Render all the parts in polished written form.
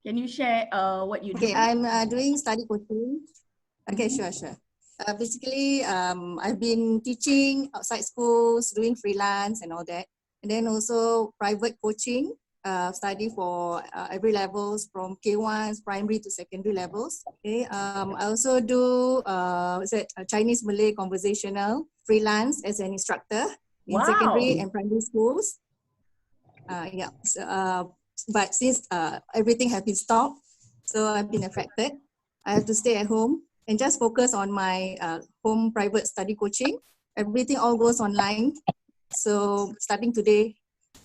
Can you share what you do? Okay, I'm doing study coaching. Okay, sure. Basically, I've been teaching outside schools, doing freelance and all that. And then also private coaching, study for every levels from K1s, primary to secondary levels. Okay, I also do Chinese Malay conversational freelance as an instructor in secondary and primary schools. Yeah, so, but since everything has been stopped, so I've been affected. I have to stay at home and just focus on my home private study coaching. Everything all goes online. So starting today,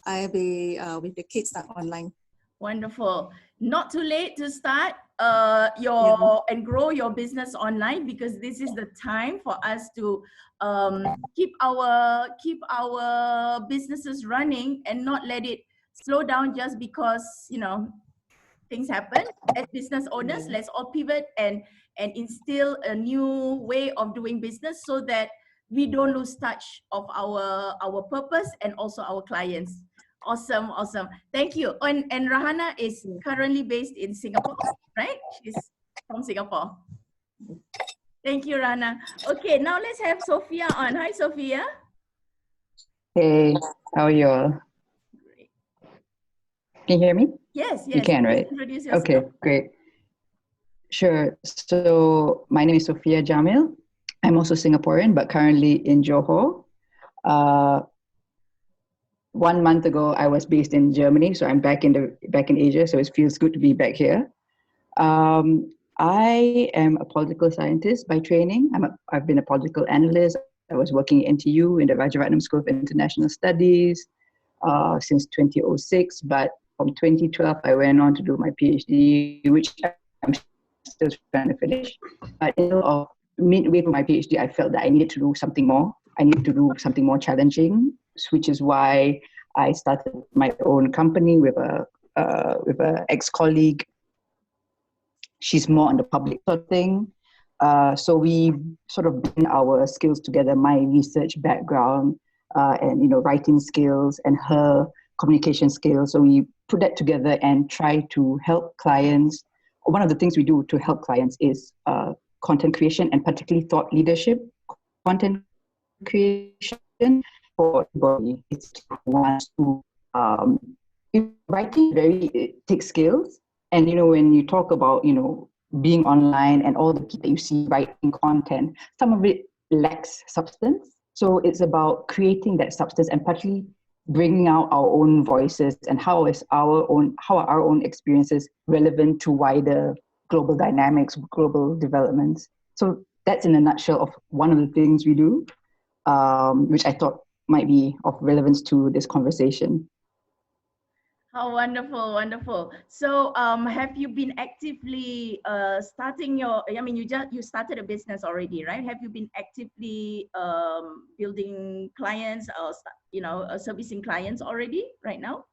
I'll be with the kids online. Wonderful. Not too late to start and grow your business online, because this is the time for us to keep our businesses running and not let it slow down just because, you know, things happen. As business owners, let's all pivot and instill a new way of doing business so that we don't lose touch of our purpose and also our clients. Awesome. Thank you. And Rahana is currently based in Singapore, right? She's from Singapore. Thank you, Rahana. Okay, now let's have Sophia on. Hi, Sophia. Hey, how are you all? Can you hear me? Yes. You can, right? Introduce yourself. Okay, great. Sure. So my name is Sophia Jamil. I'm also Singaporean, but currently in Johor. 1 month ago, I was based in Germany, so I'm back in Asia. So it feels good to be back here. I am a political scientist by training. I've been a political analyst. I was working at NTU in the Rajaratnam School of International Studies since 2006. But from 2012, I went on to do my PhD, which I'm still trying to finish. But midway through my PhD, I felt that I needed to do something more. I needed to do something more challenging, which is why I started my own company with a ex-colleague. She's more on the public sort of thing. So we sort of blend our skills together, my research background and writing skills and her communication skills. So we put that together and try to help clients. One of the things we do to help clients is content creation, and particularly thought leadership content creation for everybody. It's wants to writing it takes skills, and when you talk about being online and all the people that you see writing content, some of it lacks substance. So it's about creating that substance and particularly bringing out our own voices and how are our own experiences relevant to wider global dynamics, global developments. So that's in a nutshell of one of the things we do, which I thought might be of relevance to this conversation. How wonderful. So have you been actively starting you started a business already, right? Have you been actively building clients or servicing clients already right now?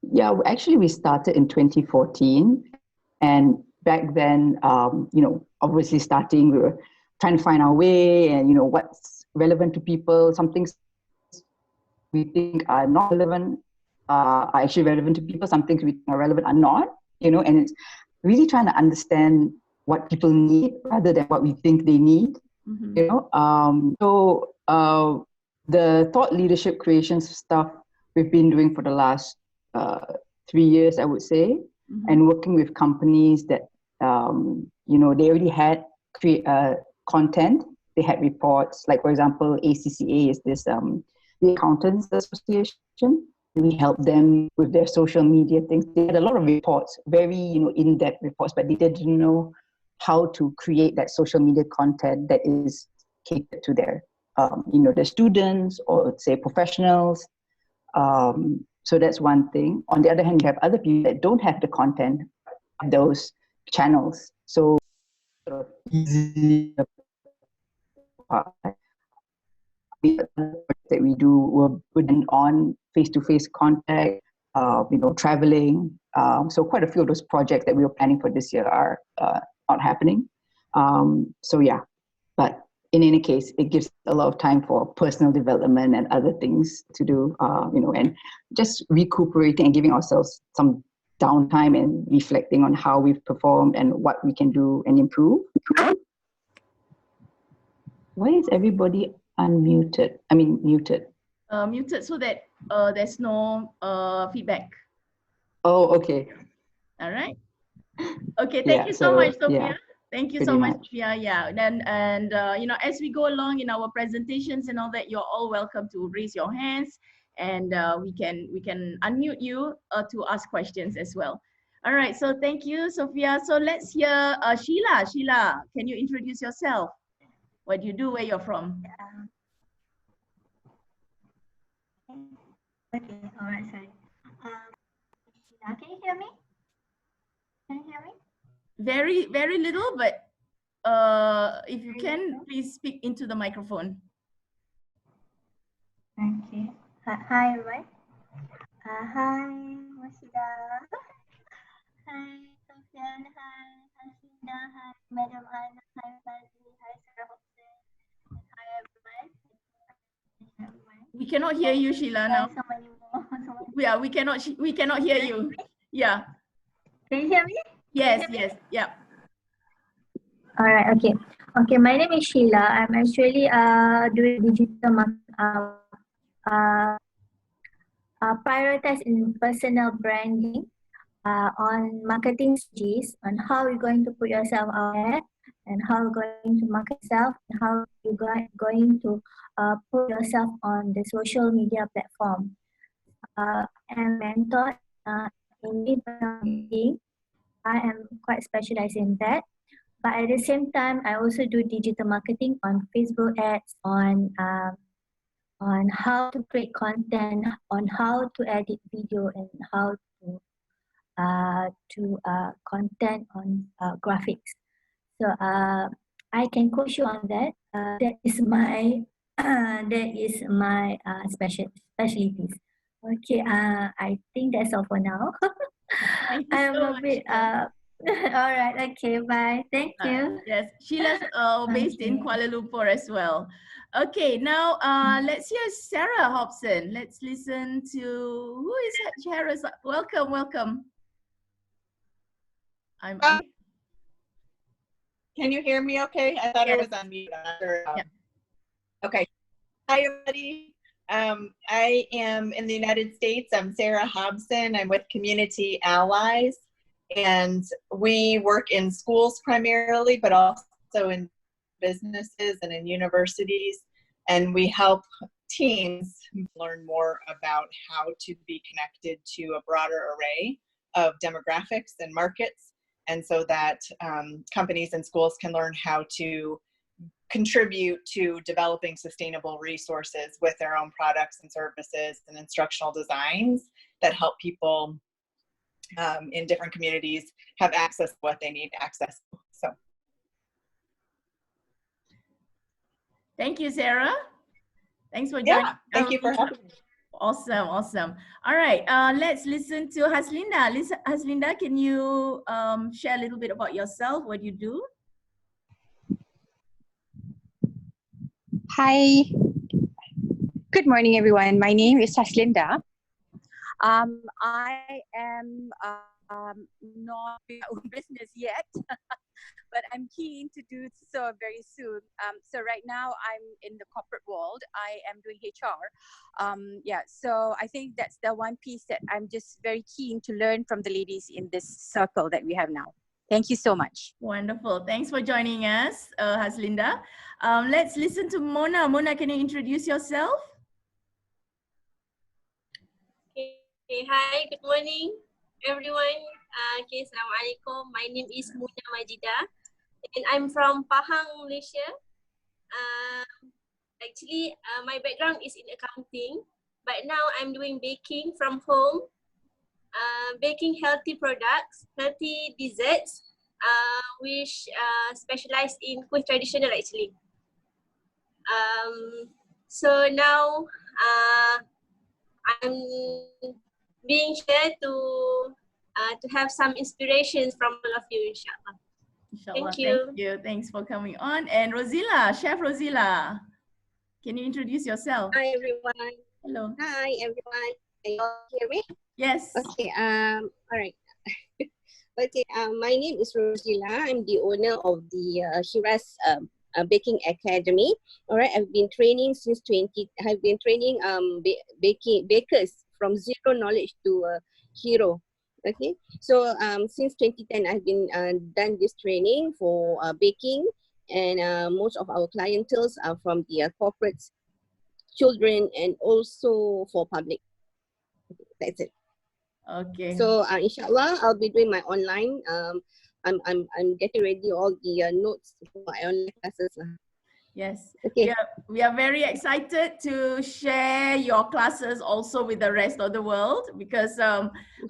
Yeah, actually we started in 2014, and back then obviously starting, we were trying to find our way and what's relevant to people. Some things we think are not relevant are actually relevant to people. Some things we think are relevant are not, and it's really trying to understand what people need rather than what we think they need. So the thought leadership creation stuff we've been doing for the last 3 years, I would say, and working with companies that they already had content. They had reports, like for example, ACCA is this the Accountants Association. We helped them with their social media things. They had a lot of reports, very in-depth reports, but they didn't know how to create that social media content that is catered to their their students or say professionals. So that's one thing. On the other hand, you have other people that don't have the content, those channels. So easy that we do, we're putting on face-to-face contact, traveling. So quite a few of those projects that we were planning for this year are not happening. So yeah, but in any case, it gives a lot of time for personal development and other things to do, and just recuperating and giving ourselves some downtime and reflecting on how we've performed and what we can do and improve. Why is everybody unmuted? I mean, muted. Muted so that there's no feedback. Oh, okay. All right. Okay, thank you so much, Sophia. Thank you so much, Sophia. Yeah, and you know, as we go along in our presentations and all that, you're all welcome to raise your hands, and we can unmute you to ask questions as well. All right. So thank you, Sophia. So let's hear Sheila. Sheila, can you introduce yourself? What do you do? Where you're from? Okay, all right, sorry. Can you hear me? Can you hear me? Very little, but if you can, please speak into the microphone. Okay. Hi, everyone. Hi, Masida. Hi, Sofian. Hi, Hasina. Hi, Madam Anna. Hi, Fazli. Hi, Sarah Hobson. Hi, everyone. We cannot hear you, Sheila. Now. So many more. Yeah, we cannot hear you. Yeah. Can you hear me? Yes, yes, yeah. All right, okay. Okay, my name is Sheila. I'm actually doing digital marketing, prioritize in personal branding on marketing strategies, on how you're going to put yourself out there and how you're going to market yourself and how you're going to put yourself on the social media platform. And mentor in marketing. I am quite specialized in that. But at the same time, I also do digital marketing on Facebook ads, on how to create content, on how to edit video, and how to content on graphics. So I can coach you on that. That is my specialties. Okay. I think that's all for now. I'm so a bit all right. Okay. Bye. Thank you. Yes, Sheila's based in Kuala Lumpur as well. Okay, now let's hear Sarah Hobson. Let's listen to who is Sarah. Welcome, welcome. Can you hear me okay? I thought I was on mute. Yeah. Okay. Hi, everybody. I am in the United States. I'm Sarah Hobson. I'm with Community Allies, and we work in schools primarily, but also in businesses and in universities. And we help teams learn more about how to be connected to a broader array of demographics and markets, and so that companies and schools can learn how to contribute to developing sustainable resources with their own products and services and instructional designs that help people in different communities have access to what they need access to. So, thank you, Sarah. Thanks for joining. Yeah, thank you for having me. Awesome, awesome. All right, let's listen to Haslinda. Haslinda, can you share a little bit about yourself, what you do? Hi. Good morning, everyone. My name is Haslinda. I am not in my own business yet, but I'm keen to do so very soon. So right now I'm in the corporate world. I am doing HR. Yeah, so I think that's the one piece that I'm just very keen to learn from the ladies in this circle that we have now. Thank you so much. Wonderful. Thanks for joining us, Haslinda. Let's listen to Mona. Mona, can you introduce yourself? Okay, hi, good morning, everyone. Okay, Assalamualaikum. My name is Muna Majida, and I'm from Pahang, Malaysia. Actually, my background is in accounting, but now I'm doing baking from home, baking healthy products, healthy desserts, which specialize in kuih traditional actually. So now I'm being here to have some inspirations from all of you, inshallah. Thank you. Thank you. Thanks for coming on. And Rosilla, Chef Rosilla, can you introduce yourself? Hi, everyone. Hello. Hi, everyone. Can you all hear me? Yes. Okay. All right. Okay, my name is Rosila. I'm the owner of the Shiraz Baking Academy. All right, I've been training since 20. I've been training baking bakers from zero knowledge to hero. Okay, so since 2010, I've been done this training for baking, and most of our clientels are from the corporates, children, and also for public. That's it. Okay. So inshallah, I'll be doing my online. I'm getting ready all the notes for my online classes. Yes. Okay. We are very excited to share your classes also with the rest of the world, because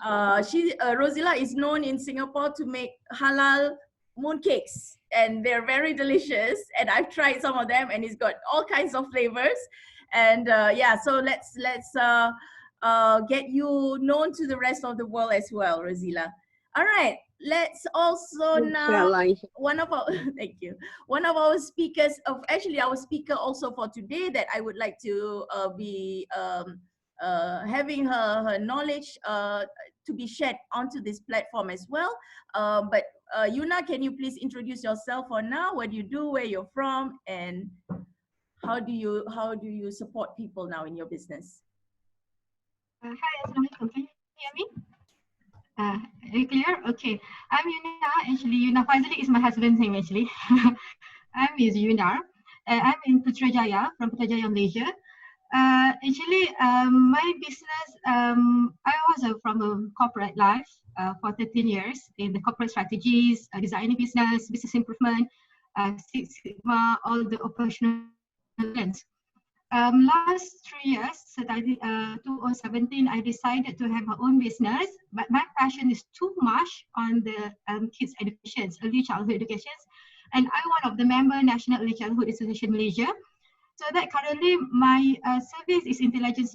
Rosila is known in Singapore to make halal mooncakes, and they're very delicious. And I've tried some of them, and it's got all kinds of flavors. And yeah, so let's get you known to the rest of the world as well, Rosila. All right, let's also now one of our thank you. One of our speakers, actually our speaker also for today, that I would like to be having her knowledge to be shared onto this platform as well. But Yuna, can you please introduce yourself for now? What do you do? Where you're from? And how do you support people now in your business? Hi, Assalamualaikum. Can you hear me? Are you clear? Okay. I'm Yuna. Actually, Yuna Fazli is my husband's name actually. I'm Miss Yuna. I'm in Putrajaya, from Putrajaya, Malaysia. Actually, my business, I was from a corporate life for 13 years in the corporate strategies, designing business improvement, Six Sigma, all the operational plans. Last 3 years, so 2017, I decided to have my own business, but my passion is too much on the kids' education, early childhood education, and I'm one of the member National Early Childhood Association Malaysia. So that currently my service is intelligence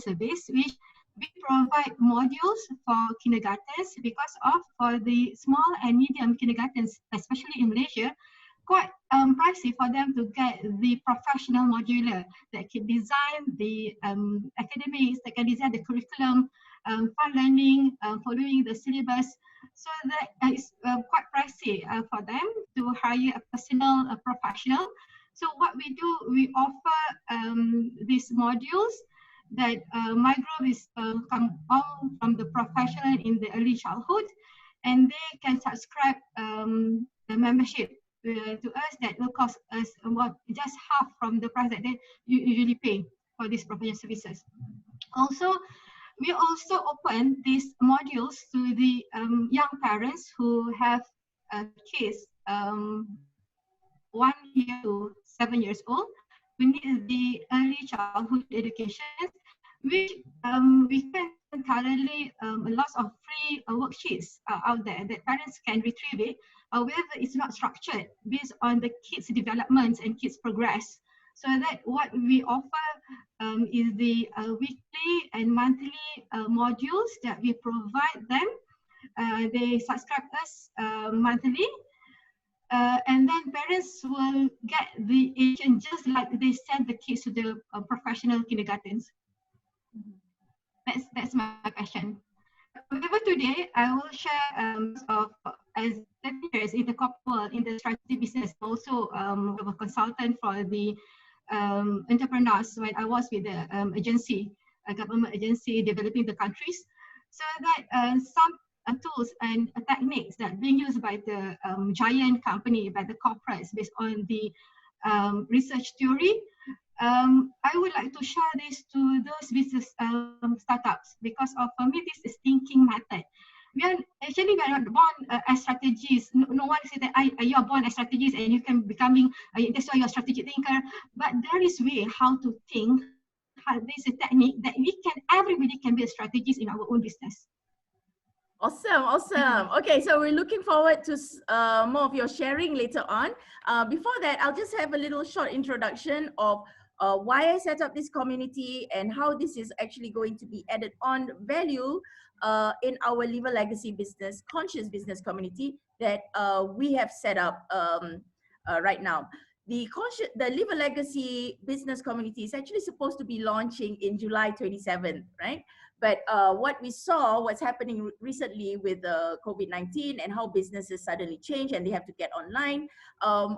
service, which we provide modules for kindergartens, because of for the small and medium kindergartens, especially in Malaysia, quite pricey for them to get the professional modular that can design the academics, that can design the curriculum, fun learning, following the syllabus. So that is quite pricey for them to hire a personal, a professional. So what we do, we offer these modules that my group is come all from the professional in the early childhood, and they can subscribe the membership to us that will cost us about just half from the price that they usually pay for these professional services. Also, we also open these modules to the young parents who have kids 1 year to 7 years old. We need the early childhood education, which we can currently lots of free worksheets out there that parents can retrieve it. However, it's not structured based on the kids' developments and kids' progress. So that what we offer is the weekly and monthly modules that we provide them. They subscribe us monthly. And then parents will get the agent just like they send the kids to the professional kindergartens. That's my passion. However, today I will share as 30 years in the corporate, in the strategy business, also a consultant for the entrepreneurs when I was with the agency, a government agency developing the countries. So that some tools and techniques that being used by the giant company, by the corporates based on the research theory, I would like to share this to those business startups, because for me this is thinking method. We are not born as strategists. No one says that you are born as strategists and you can becoming that's why you're a strategic thinker. But there is way how to think. There's a technique that everybody can be a strategist in our own business. Awesome, awesome. Okay, so we're looking forward to more of your sharing later on. Before that, I'll just have a little short introduction of why I set up this community and how this is actually going to be added on value in our Live a Legacy business, conscious business community that we have set up right now. The Live a Legacy business community is actually supposed to be launching in July 27th, right? But what we saw, what's happening recently with COVID-19 and how businesses suddenly change and they have to get online,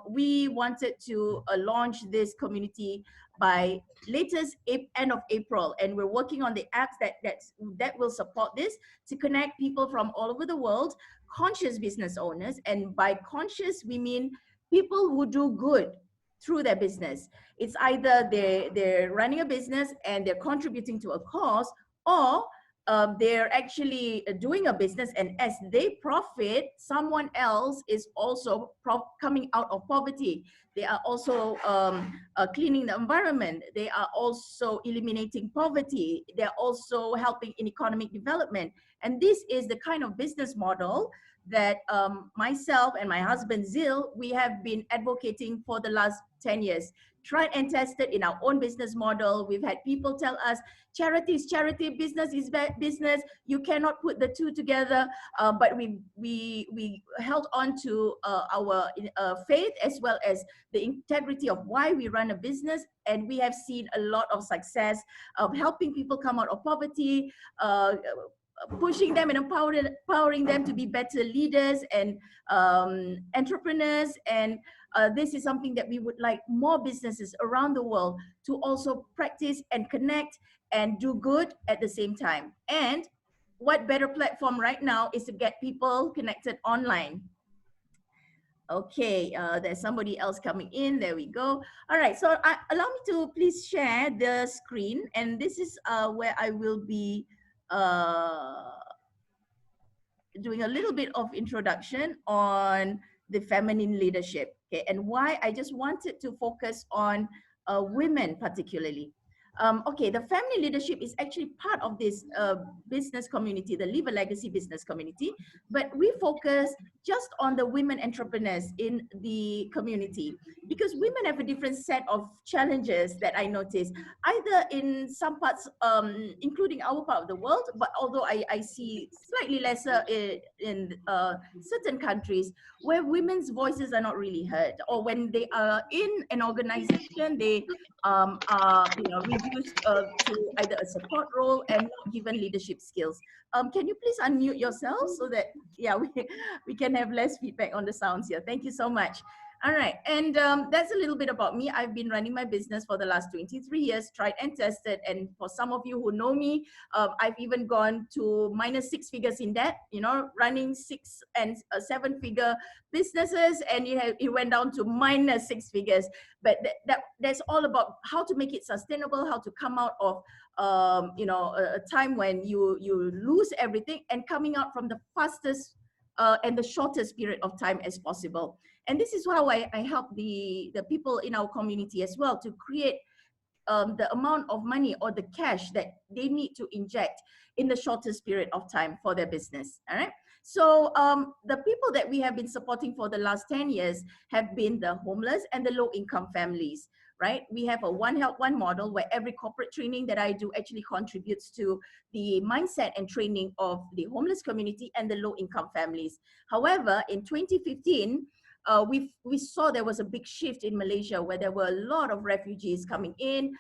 we wanted to launch this community by latest end of April, and we're working on the apps that will support this to connect people from all over the world, conscious business owners, and by conscious we mean people who do good through their business. It's either they're running a business and they're contributing to a cause, or they're actually doing a business, and as they profit, someone else is also coming out of poverty. They are also cleaning the environment. They are also eliminating poverty. They're also helping in economic development. And this is the kind of business model that myself and my husband Zil, we have been advocating for the last 10 years. Tried and tested in our own business model. We've had people tell us, charity is charity, business is business. You cannot put the two together. But we held on to our faith as well as the integrity of why we run a business. And we have seen a lot of success of helping people come out of poverty, pushing them and empowering them to be better leaders and entrepreneurs. And this is something that we would like more businesses around the world to also practice and connect and do good at the same time. And what better platform right now is to get people connected online. Okay, there's somebody else coming in. There we go. All right, so allow me to please share the screen. And this is where I will be doing a little bit of introduction on the feminine leadership, okay, and why I just wanted to focus on women particularly. Okay, the family leadership is actually part of this business community, the Leave a Legacy business community, but we focus just on the women entrepreneurs in the community because women have a different set of challenges that I notice, either in some parts, including our part of the world, but although I see slightly lesser in certain countries where women's voices are not really heard, or when they are in an organization, they are reduced to either a support role and not given leadership skills. Can you please unmute yourself so that we can have less feedback on the sounds here? Thank you so much. All right, and that's a little bit about me. I've been running my business for the last 23 years, tried and tested. And for some of you who know me, I've even gone to minus 6 figures in debt, running 6 and 7 figure businesses, and it went down to minus 6 figures. But that's all about how to make it sustainable, how to come out of a time when you lose everything and coming out from the fastest and the shortest period of time as possible. And this is how I help the people in our community as well to create the amount of money or the cash that they need to inject in the shortest period of time for their business. All right. So the people that we have been supporting for the last 10 years have been the homeless and the low income families. Right? We have a One Help One model where every corporate training that I do actually contributes to the mindset and training of the homeless community and the low income families. However, in 2015, we saw there was a big shift in Malaysia where there were a lot of refugees coming in.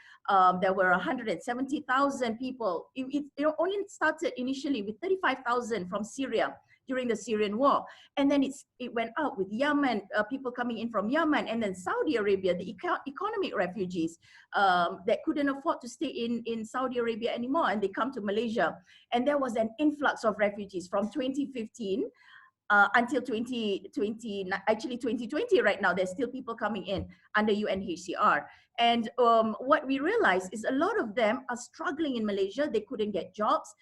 There were 170,000 people. It only started initially with 35,000 from Syria during the Syrian war. And then it went out with Yemen, people coming in from Yemen, and then Saudi Arabia, the economic refugees that couldn't afford to stay in Saudi Arabia anymore, and they come to Malaysia. And there was an influx of refugees from 2015 until 2020, actually 2020 right now, there's still people coming in under UNHCR. And what we realized is a lot of them are struggling in Malaysia. They couldn't get jobs.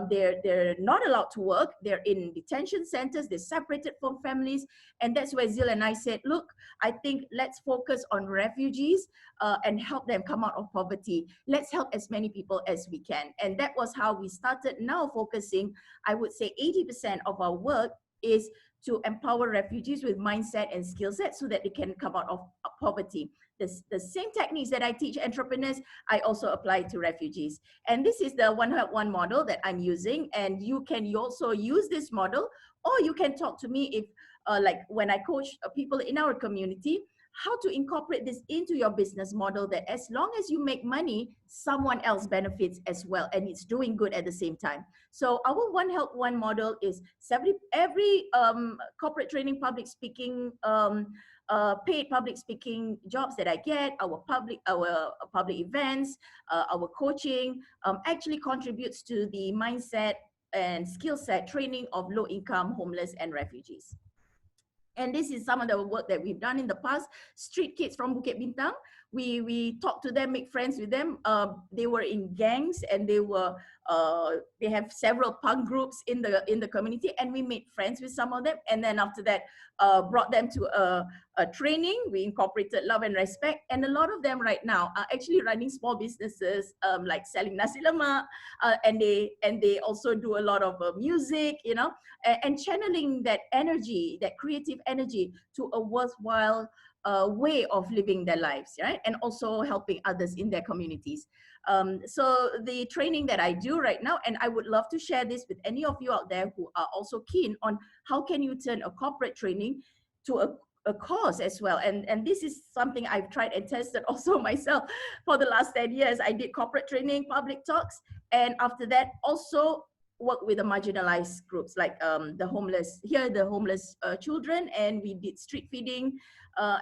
They're not allowed to work. They're in detention centers. They're separated from families. And that's where Zil and I said, look, I think let's focus on refugees and help them come out of poverty. Let's help as many people as we can. And that was how we started now focusing, I would say 80% of our work is to empower refugees with mindset and skill sets so that they can come out of poverty. The same techniques that I teach entrepreneurs, I also apply to refugees. And this is the One Help One model that I'm using. And you can also use this model, or you can talk to me if, like when I coach people in our community, how to incorporate this into your business model, that as long as you make money, someone else benefits as well, and it's doing good at the same time. So our One Help One model is every corporate training, public speaking, paid public speaking jobs that I get, our public events, our coaching, actually contributes to the mindset and skill set training of low income, homeless, and refugees. And this is some of the work that we've done in the past. Street kids from Bukit Bintang, we talk to them, make friends with them. They were in gangs, and they have several punk groups in the community, and we made friends with some of them. And then after that, brought them to a training. We incorporated love and respect, and a lot of them right now are actually running small businesses, like selling nasi lemak, and they also do a lot of music, you know, and channeling that energy, that creative energy, to a worthwhile way of living their lives, right? And also helping others in their communities. So the training that I do right now, and I would love to share this with any of you out there who are also keen on how can you turn a corporate training to a cause as well. And this is something I've tried and tested also myself for the last 10 years. I did corporate training, public talks, and after that also work with the marginalized groups, like the homeless children, and we did street feeding,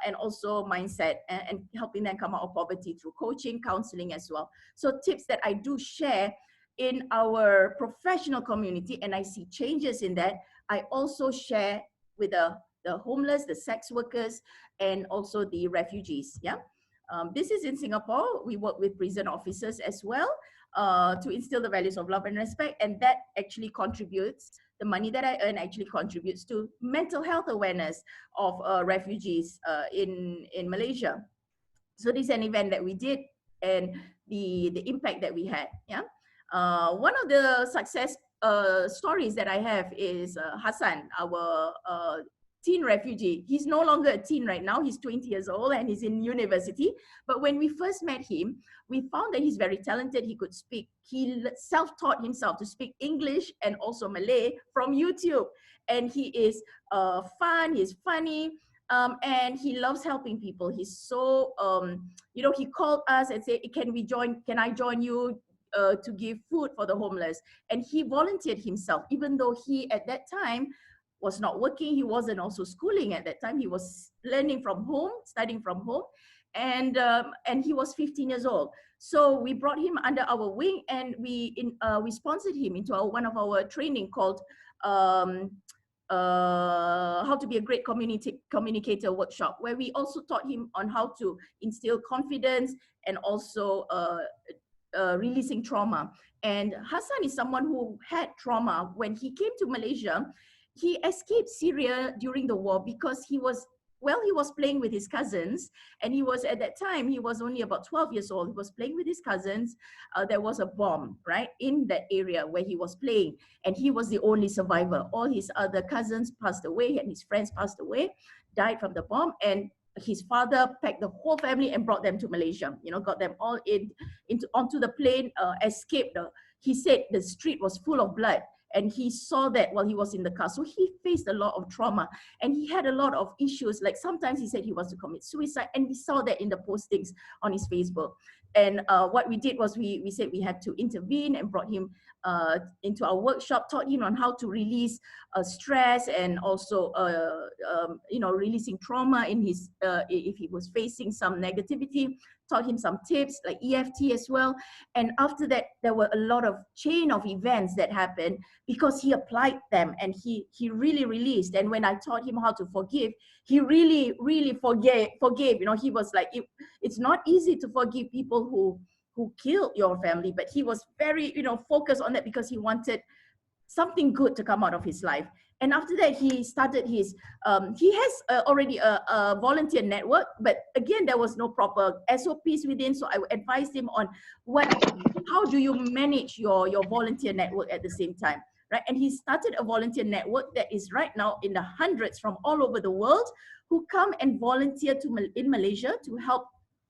and also mindset and helping them come out of poverty through coaching, counseling as well. So tips that I do share in our professional community, and I see changes in that, I also share with the homeless, the sex workers, and also the refugees. Yeah, this is in Singapore. We work with prison officers as well, to instill the values of love and respect, and that actually contributes, the money that I earn actually contributes to mental health awareness of refugees in Malaysia. So this is an event that we did, and the impact that we had. Yeah, one of the success stories that I have is Hassan, our teen refugee. He's no longer a teen right now. He's 20 years old and he's in university. But when we first met him, we found that he's very talented. He could speak. He self-taught himself to speak English and also Malay from YouTube. And he is fun, he's funny, and he loves helping people. He's so, you know, he called us and said, can I join you to give food for the homeless? And he volunteered himself, even though he at that time was not working. He wasn't also schooling at that time. He was learning from home, studying from home, and he was 15 years old. So we brought him under our wing, and we sponsored him into one of our training called How to Be a Great Communicator workshop, where we also taught him on how to instill confidence and also releasing trauma. And Hassan is someone who had trauma. When he came to Malaysia, he escaped Syria during the war because he was playing with his cousins, and at that time, he was only about 12 years old. He was playing with his cousins. There was a bomb, right, in that area where he was playing, and he was the only survivor. All his other cousins passed away, and his friends passed away, died from the bomb, and his father packed the whole family and brought them to Malaysia, you know, got them all onto the plane, escaped. He said the street was full of blood. And he saw that while he was in the car. So he faced a lot of trauma, and he had a lot of issues. Like sometimes he said he wants to commit suicide, and we saw that in the postings on his Facebook. And what we did was we said we had to intervene and brought him into our workshop, taught him on how to release stress, and also you know, releasing trauma in his if he was facing some negativity. Taught him some tips like EFT as well. And after that, there were a lot of chain of events that happened because he applied them, and he really released. And when I taught him how to forgive, he really forgave. You know, he was like, it's not easy to forgive people who killed your family, but he was very, you know, focused on that because he wanted something good to come out of his life. And after that, he started his, he has already a volunteer network, but again, there was no proper SOPs within. So I advised him on how do you manage your volunteer network at the same time, right? And he started a volunteer network that is right now in the hundreds from all over the world who come and volunteer in Malaysia to help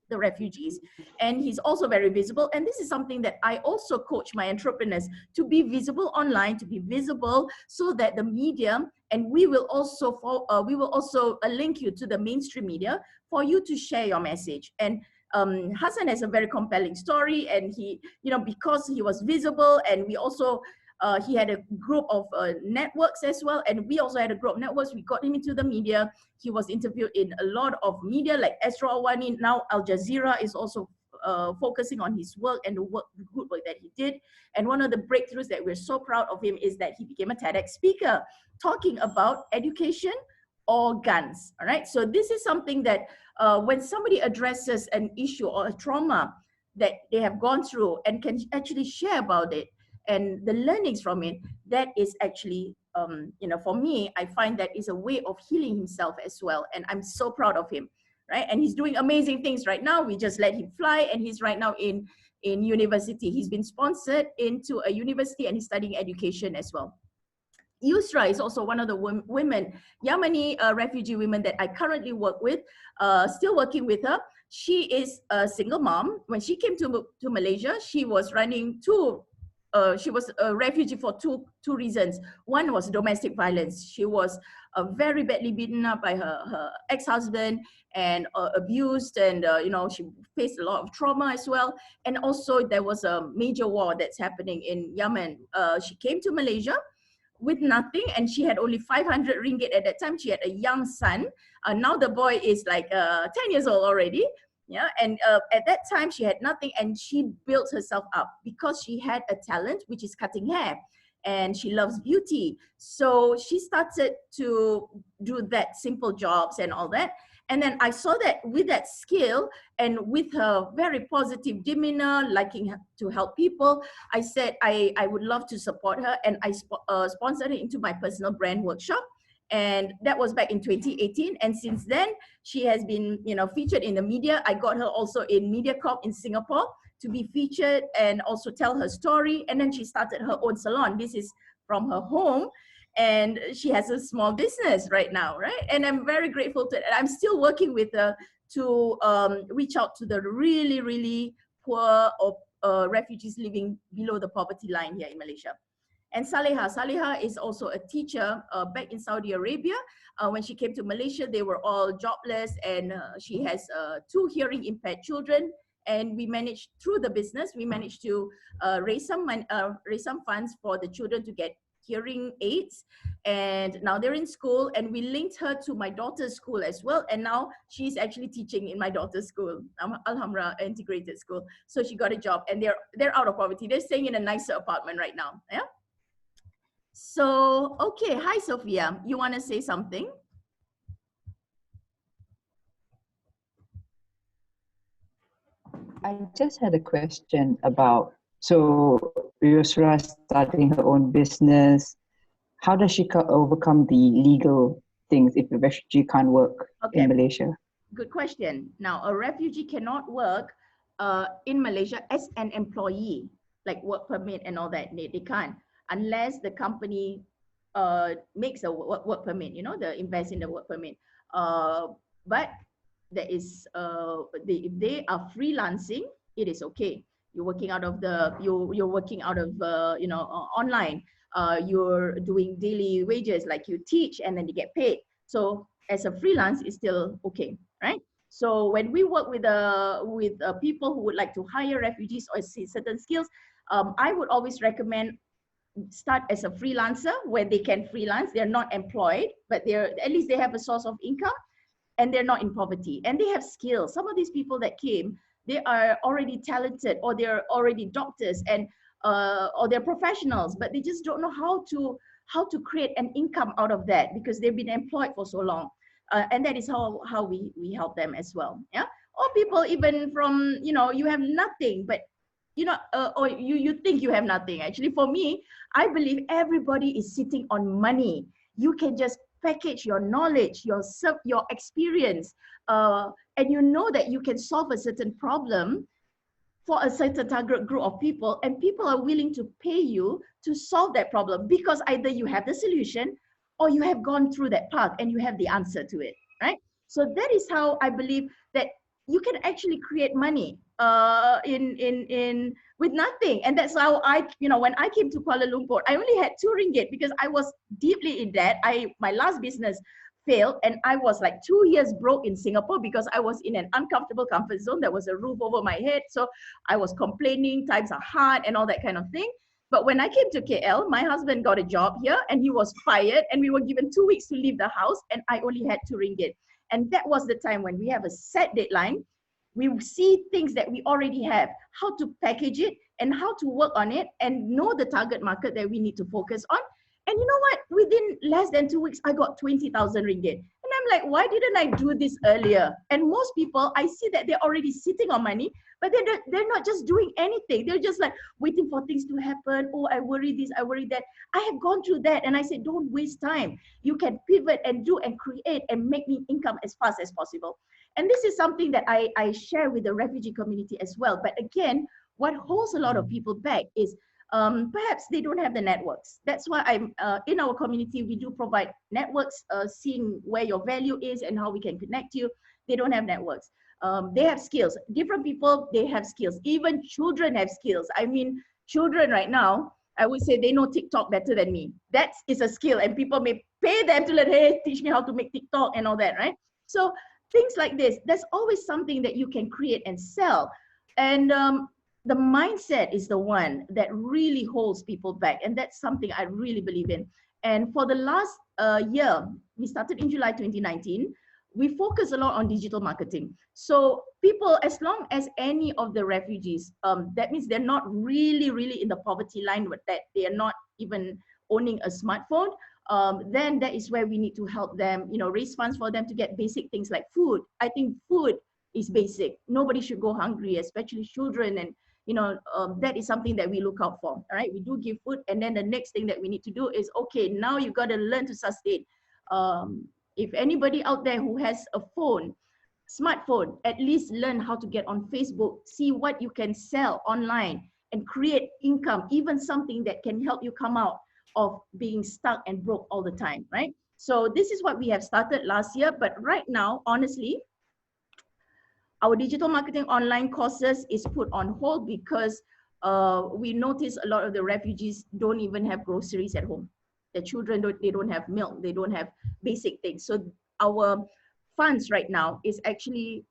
the refugees. And he's also very visible. And this is something that I also coach my entrepreneurs to be visible online, to be visible so that the media and we will also link you to the mainstream media for you to share your message. And Hassan has a very compelling story, and he, because he was visible, and we also he had a group of networks as well, and we also had a group of networks. We got him into the media. He was interviewed in a lot of media like Astro Awani. Now Al Jazeera is also focusing on his work and the good work that he did. And one of the breakthroughs that we're so proud of him is that he became a TEDx speaker talking about education or guns. All right. So this is something that when somebody addresses an issue or a trauma that they have gone through and can actually share about it and the learnings from it, that is actually, for me, I find that is a way of healing himself as well. And I'm so proud of him, right? And he's doing amazing things right now. We just let him fly, and he's right now in university. He's been sponsored into a university, and he's studying education as well. Yusra is also one of the women, Yemeni refugee women that I currently work with, still working with her. She is a single mom. When she came to Malaysia, she was running she was a refugee for two reasons. One was domestic violence. She was very badly beaten up by her ex-husband and abused, and she faced a lot of trauma as well. And also there was a major war that's happening in Yemen. She came to Malaysia with nothing, and she had only 500 ringgit at that time. She had a young son. Now the boy is like 10 years old already. Yeah, and at that time she had nothing, and she built herself up because she had a talent, which is cutting hair, and she loves beauty. So she started to do that simple jobs and all that. And then I saw that with that skill and with her very positive demeanor, liking to help people, I said I would love to support her, and I sponsored her into my personal brand workshop. And that was back in 2018. And since then, she has been, featured in the media. I got her also in MediaCorp in Singapore to be featured and also tell her story. And then she started her own salon. This is from her home. And she has a small business right now, right? And I'm very grateful to, I'm still working with her to reach out to the really, really poor or refugees living below the poverty line here in Malaysia. And Saleha is also a teacher back in Saudi Arabia. When she came to Malaysia, they were all jobless, and she has 2 hearing impaired children. And we managed, through the business, we managed to raise some funds for the children to get hearing aids. And now they're in school, and we linked her to my daughter's school as well. And now she's actually teaching in my daughter's school, Alhamra Integrated School. So she got a job, and they're out of poverty. They're staying in a nicer apartment right now. Yeah. So, okay. Hi, Sophia. You want to say something? I just had a question about, so Yusra starting her own business. How does she overcome the legal things if a refugee can't work in Malaysia? Good question. Now, a refugee cannot work in Malaysia as an employee, like work permit and all that. They can't, unless the company makes a work permit, they invest in the work permit. But there is, if they are freelancing, it is okay. You're working out of online. You're doing daily wages, like you teach and then you get paid. So as a freelance, it's still okay, right? So when we work with people who would like to hire refugees or see certain skills, I would always recommend start as a freelancer where they can freelance. They're not employed, but at least they have a source of income, and they're not in poverty, and they have skills. Some of these people that came, they are already talented, or they're already doctors, and or they're professionals, but they just don't know how to create an income out of that because they've been employed for so long. And that is how we help them as well. Yeah. Or people even from, you have nothing, but or you think you have nothing. Actually, for me, I believe everybody is sitting on money. You can just package your knowledge, your experience, and you know that you can solve a certain problem for a certain target group of people, and people are willing to pay you to solve that problem because either you have the solution or you have gone through that path and you have the answer to it, right? So that is how I believe that you can actually create money in with nothing. And that's how I, when I came to Kuala Lumpur, I only had 2 ringgit because I was deeply in debt. My last business failed, and I was like 2 years broke in Singapore because I was in an uncomfortable comfort zone. There was a roof over my head, so I was complaining, times are hard and all that kind of thing. But when I came to KL, my husband got a job here and he was fired, and we were given 2 weeks to leave the house, and I only had 2 ringgit. And that was the time when we have a set deadline. We see things that we already have, how to package it and how to work on it, and know the target market that we need to focus on. And you know what? Within less than 2 weeks, I got 20,000 ringgit. And I'm like, why didn't I do this earlier? And most people, I see that they're already sitting on money, but they're not just doing anything. They're just like waiting for things to happen. Oh, I worry this, I worry that. I have gone through that, and I said, don't waste time. You can pivot and do and create and make me income as fast as possible. And this is something that I share with the refugee community as well. But again, what holds a lot of people back is perhaps they don't have the networks. That's why I'm in our community, we do provide networks, seeing where your value is and how we can connect you. They don't have networks. They have skills. Different people, they have skills. Even children have skills. I mean, children right now, I would say they know TikTok better than me. That is a skill, and people may pay them to learn, hey, teach me how to make TikTok and all that, right? So things like this, there's always something that you can create and sell. And the mindset is the one that really holds people back. And that's something I really believe in. And for the last year, we started in July 2019, we focus a lot on digital marketing. So people, as long as any of the refugees, that means they're not really in the poverty line, but that they are not even owning a smartphone, then that is where we need to help them, raise funds for them to get basic things like food. I think food is basic. Nobody should go hungry, especially children. And that is something that we look out for. All right, we do give food, and then the next thing that we need to do is, okay, now you got to learn to sustain. If anybody out there who has a phone, smartphone, at least learn how to get on Facebook, see what you can sell online and create income, even something that can help you come out of being stuck and broke all the time, right? So this is what we have started last year, but right now, honestly, our digital marketing online courses is put on hold because we notice a lot of the refugees don't even have groceries at home. The children, they don't have milk, they don't have basic things. So our funds right now is actually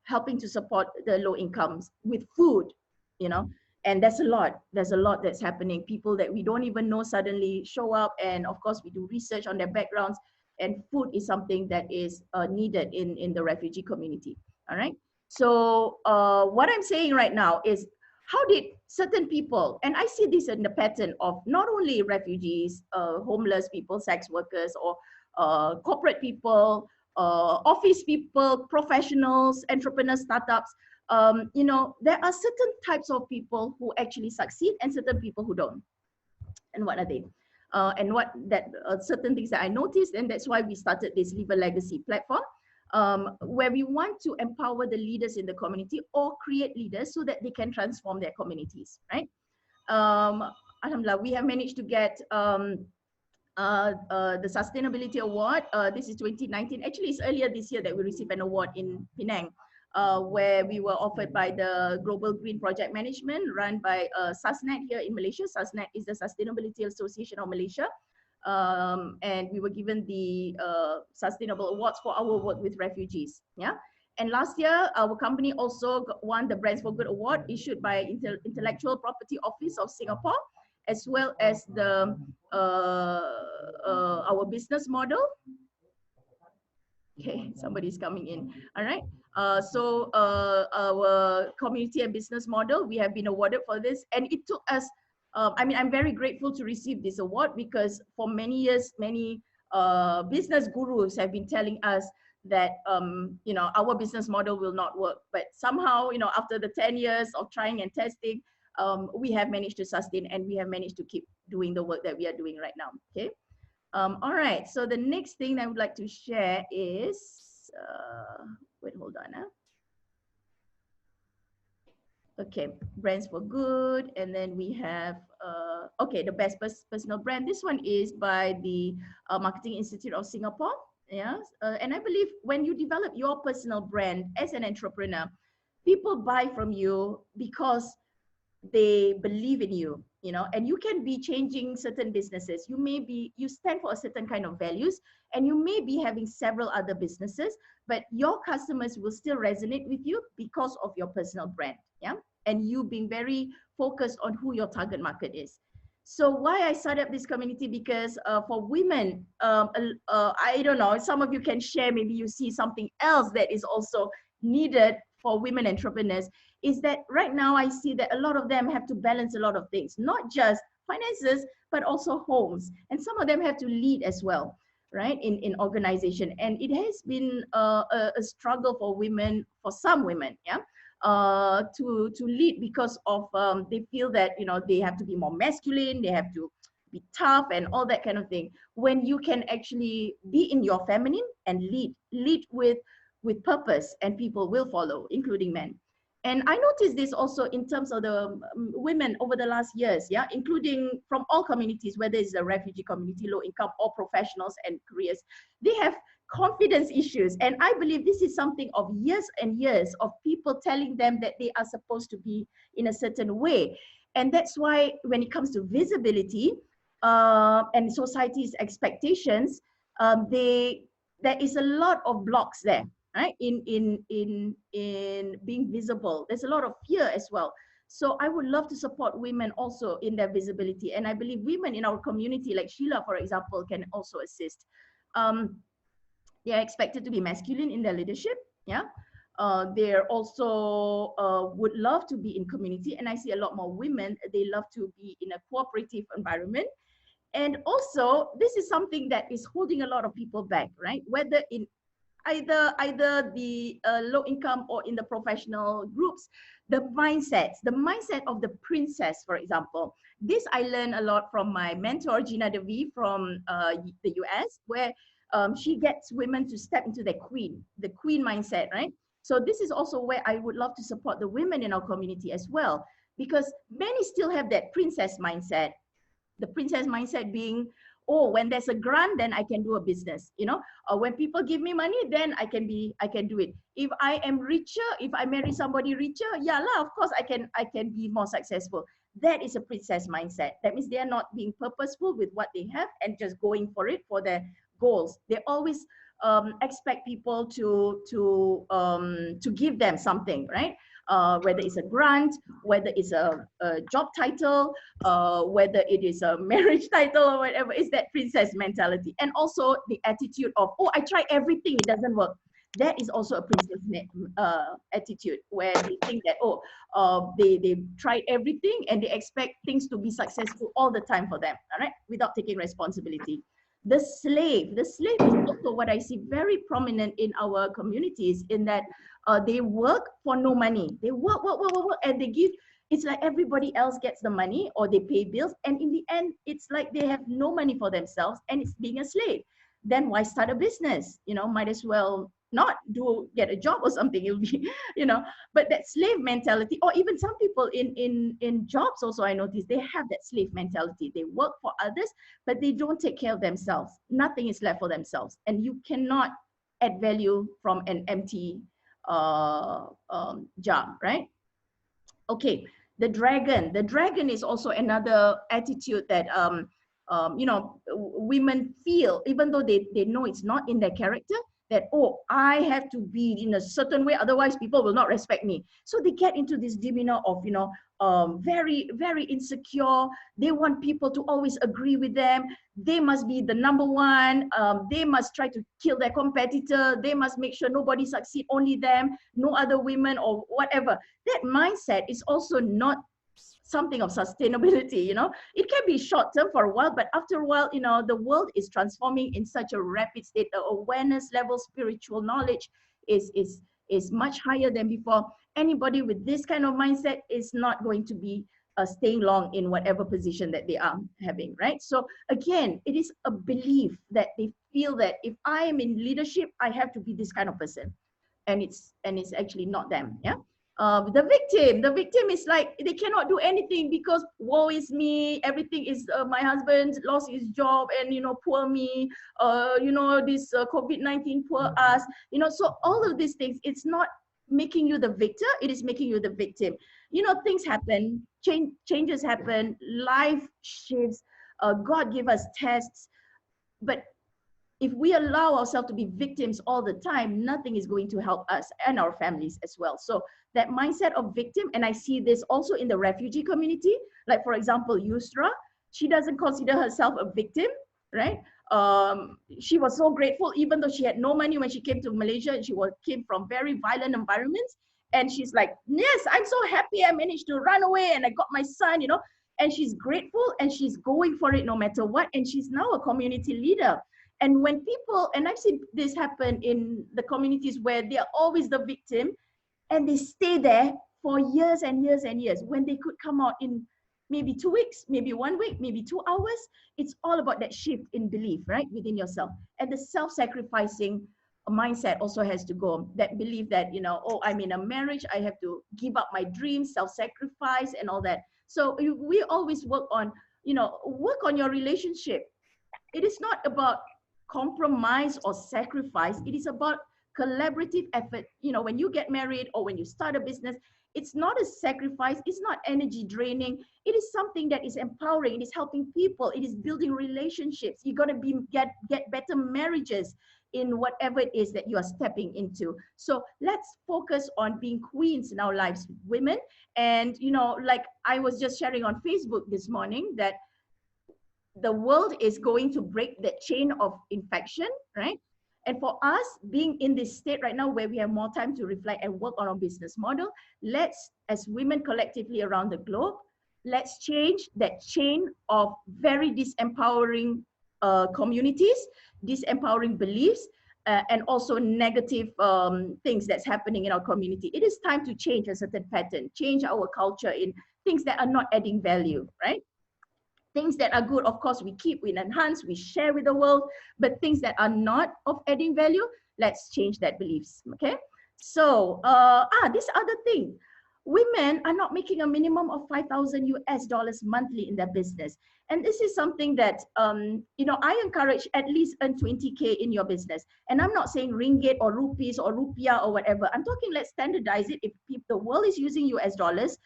helping to support the low incomes with food, and there's a lot that's happening. People that we don't even know suddenly show up, and of course we do research on their backgrounds, and food is something that is needed in the refugee community. All right. So what I'm saying right now is, how did certain people, and I see this in the pattern of not only refugees, homeless people, sex workers, or corporate people, office people, professionals, entrepreneurs, startups, there are certain types of people who actually succeed and certain people who don't. And what are they? And what that certain things that I noticed, and that's why we started this Leave a Legacy platform, where we want to empower the leaders in the community or create leaders so that they can transform their communities, right? Alhamdulillah, we have managed to get the Sustainability Award. This is 2019. Actually, it's earlier this year that we received an award in Penang, where we were offered by the Global Green Project Management run by SASNET here in Malaysia. SASNET is the Sustainability Association of Malaysia. And we were given the Sustainable Awards for our work with refugees. Yeah. And last year, our company also won the Brands for Good Award issued by Intellectual Property Office of Singapore, as well as the our business model. Okay, somebody's coming in. All right. So our community and business model, we have been awarded for this, and it took us. I'm very grateful to receive this award because for many years, many business gurus have been telling us that our business model will not work. But somehow, after the 10 years of trying and testing, we have managed to sustain, and we have managed to keep doing the work that we are doing right now. Okay. All right. So the next thing I would like to share is, wait, hold on. Okay, Brands for Good, and then we have, okay, the best personal brand. This one is by the Marketing Institute of Singapore. Yeah, and I believe when you develop your personal brand as an entrepreneur, people buy from you because they believe in you, you know, and you can be changing certain businesses. You stand for a certain kind of values, and you may be having several other businesses, but your customers will still resonate with you because of your personal brand. Yeah. And you being very focused on who your target market is. So why I started this community, because for women, I don't know, some of you can share, maybe you see something else that is also needed for women entrepreneurs, is that right now I see that a lot of them have to balance a lot of things, not just finances, but also homes. And some of them have to lead as well, right, in organization. And it has been a struggle for women, for some women, yeah, to lead because of they feel that, you know, they have to be more masculine, they have to be tough and all that kind of thing. When you can actually be in your feminine and lead with purpose, and people will follow, including men. And I noticed this also in terms of the women over the last years, yeah, including from all communities, whether it's a refugee community, low income, or professionals and careers. They have confidence issues. And I believe this is something of years and years of people telling them that they are supposed to be in a certain way. And that's why when it comes to visibility and society's expectations, there is a lot of blocks there, right? In being visible. There's a lot of fear as well. So I would love to support women also in their visibility. And I believe women in our community, like Sheila, for example, can also assist. They are expected to be masculine in their leadership. Yeah. They're also would love to be in community. And I see a lot more women, they love to be in a cooperative environment. And also, this is something that is holding a lot of people back, right? Whether in either the low income or in the professional groups, the mindset of the princess, for example. This I learned a lot from my mentor, Gina Devi from the US, where she gets women to step into the queen mindset, right? So this is also where I would love to support the women in our community as well, because many still have that princess mindset. The princess mindset being, oh, when there's a grant, then I can do a business, you know, or when people give me money, then I can do it. If I am richer, if I marry somebody richer, yeah lah, of course I can be more successful. That is a princess mindset. That means they are not being purposeful with what they have and just going for it for their goals. They always expect people to give them something, right? Whether it's a grant, whether it's a job title, whether it is a marriage title or whatever, it's that princess mentality. And also the attitude of, oh, I try everything, it doesn't work. That is also a princess attitude, where they think that, oh, they tried everything and they expect things to be successful all the time for them, all right, without taking responsibility. The slave is also what I see very prominent in our communities, in that they work for no money. They work, and they give, it's like everybody else gets the money or they pay bills. And in the end, it's like they have no money for themselves, and it's being a slave. Then why start a business? You know, might as well not get a job or something. It'll be, you know, but that slave mentality, or even some people in jobs also, I noticed they have that slave mentality. They work for others, but they don't take care of themselves. Nothing is left for themselves. And you cannot add value from an empty job, right? Okay, the dragon is also another attitude that you know, women feel, even though they know it's not in their character, that, oh, I have to be in a certain way, otherwise people will not respect me. So they get into this demeanor of, you know, very, very insecure. They want people to always agree with them. They must be the number one. They must try to kill their competitor. They must make sure nobody succeed, only them, no other women or whatever. That mindset is also not something of sustainability. You know, it can be short term for a while, but after a while, you know, the world is transforming in such a rapid state. The awareness level, spiritual knowledge is much higher than before. Anybody with this kind of mindset is not going to be staying long in whatever position that they are having, right? So again, it is a belief that they feel that if I am in leadership, I have to be this kind of person, and it's actually not them. Yeah. The victim is like, they cannot do anything because woe is me, everything is, my husband lost his job and, you know, poor me, you know, this COVID-19, poor us, you know. So all of these things, it's not making you the victor, it is making you the victim. You know, things happen, changes happen, life shifts, God gave us tests, but if we allow ourselves to be victims all the time, nothing is going to help us and our families as well. So that mindset of victim, and I see this also in the refugee community, like for example, Yusra, she doesn't consider herself a victim, right? She was so grateful, even though she had no money when she came to Malaysia, and she came from very violent environments. And she's like, yes, I'm so happy I managed to run away and I got my son, you know, and she's grateful and she's going for it no matter what. And she's now a community leader. And when people, and I've seen this happen in the communities where they are always the victim and they stay there for years and years and years, when they could come out in maybe 2 weeks, maybe 1 week, maybe 2 hours, it's all about that shift in belief, right, within yourself. And the self-sacrificing mindset also has to go. That belief that, you know, oh, I'm in a marriage, I have to give up my dreams, self-sacrifice and all that. So we always work on, you know, work on your relationship. It is not about compromise or sacrifice. It is about collaborative effort. You know, when you get married or when you start a business, it's not a sacrifice. It's not energy draining. It is something that is empowering. It is helping people. It is building relationships. You're going to get better marriages in whatever it is that you are stepping into. So let's focus on being queens in our lives, women. And, you know, like I was just sharing on Facebook this morning that the world is going to break the chain of infection, right? And for us, being in this state right now where we have more time to reflect and work on our business model, let's, as women collectively around the globe, let's change that chain of very disempowering communities, disempowering beliefs, and also negative things that's happening in our community. It is time to change a certain pattern, change our culture in things that are not adding value, right? Things that are good, of course, we keep, we enhance, we share with the world, but things that are not of adding value, let's change that beliefs, okay? So, this other thing, women are not making a minimum of $5,000 monthly in their business. And this is something that, you know, I encourage at least earn 20K in your business. And I'm not saying ringgit or rupees or rupiah or whatever. I'm talking, let's standardize it. If the world is using US dollars,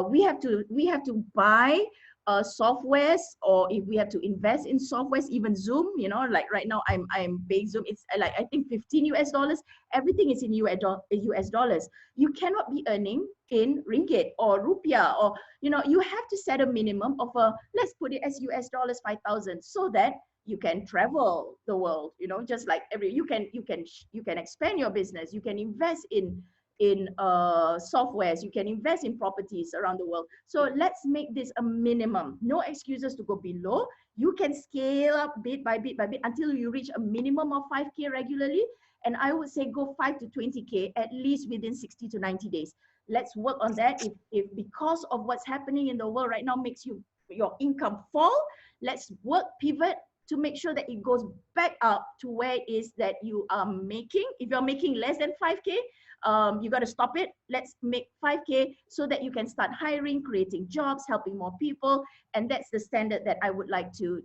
we have to buy softwares, or if we have to invest in softwares, even Zoom, you know, like right now I'm paying Zoom, it's like I think $15, everything is in US dollars. You cannot be earning in ringgit or rupiah, or, you know, you have to set a minimum of let's put it as US dollars 5,000, so that you can travel the world, you know, just like you can expand your business, you can invest in softwares, you can invest in properties around the world. So let's make this a minimum. No excuses to go below. You can scale up bit by bit by bit until you reach a minimum of 5K regularly. And I would say go 5 to 20K at least within 60 to 90 days. Let's work on that. If because of what's happening in the world right now makes your income fall, let's work, pivot to make sure that it goes back up to where it is that you are making. If you're making less than 5K, you got to stop it. Let's make 5K so that you can start hiring, creating jobs, helping more people. And that's the standard that I would like to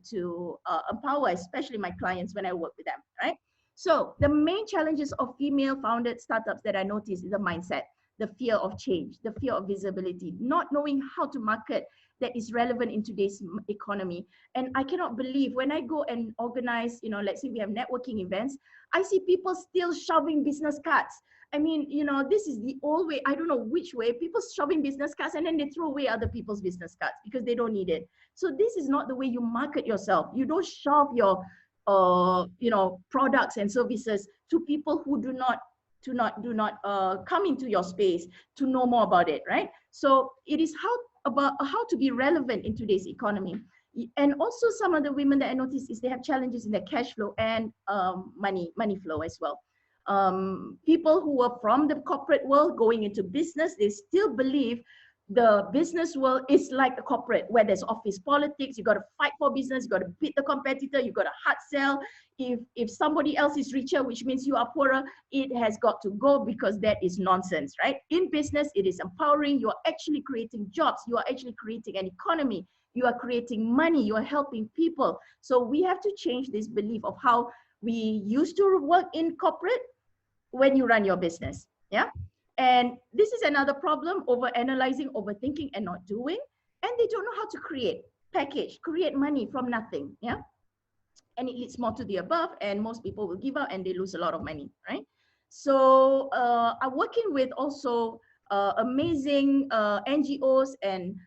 empower, especially my clients when I work with them, right? So the main challenges of female founded startups that I notice is the mindset, the fear of change, the fear of visibility, not knowing how to market that is relevant in today's economy. And I cannot believe when I go and organize, you know, let's say we have networking events, I see people still shoving business cards. I mean, you know, this is the old way. I don't know which way. People shoving business cards and then they throw away other people's business cards because they don't need it. So this is not the way you market yourself. You don't shove your, you know, products and services to people who do not come into your space to know more about it, right? So it is how to be relevant in today's economy. And also some of the women that I noticed is they have challenges in their cash flow and money flow as well. People who are from the corporate world going into business, they still believe the business world is like a corporate where there's office politics. You got to fight for business. You got to beat the competitor. You got to hard sell. If somebody else is richer, which means you are poorer, it has got to go, because that is nonsense, right? In business, it is empowering. You are actually creating jobs. You are actually creating an economy. You are creating money. You are helping people. So we have to change this belief of how we used to work in corporate when you run your business. Yeah. And this is another problem: over analyzing, overthinking, and not doing. And they don't know how to package, create money from nothing. Yeah. And it leads more to the above, and most people will give up and they lose a lot of money, right? So I'm working with also amazing NGOs and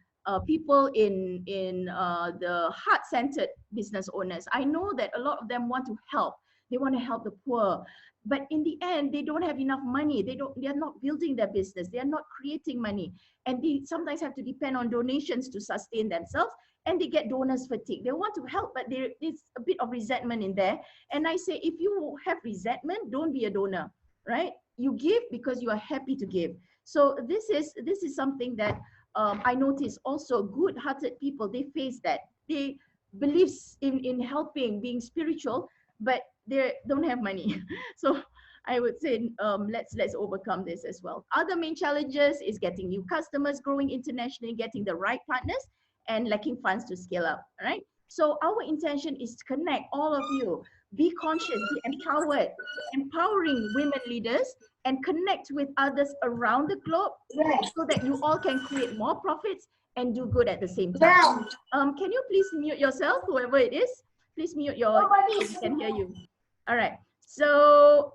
people in the heart-centered business owners. I know that a lot of them want to help. They want to help the poor, but in the end, they don't have enough money. They are not building their business. They are not creating money, and they sometimes have to depend on donations to sustain themselves. And they get donors fatigue. They want to help, but there is a bit of resentment in there. And I say, if you have resentment, don't be a donor, right? You give because you are happy to give. So this is something that I notice also. Good-hearted people, they face that. They believe in helping, being spiritual, but they don't have money. So I would say let's overcome this as well. Other main challenges is getting new customers, growing internationally, getting the right partners, and lacking funds to scale up, right? So our intention is to connect all of you, be conscious, be empowered, empowering women leaders, and connect with others around the globe so that you all can create more profits and do good at the same time. Can you please mute yourself, whoever it is? Please mute your, so we can hear you. All right, so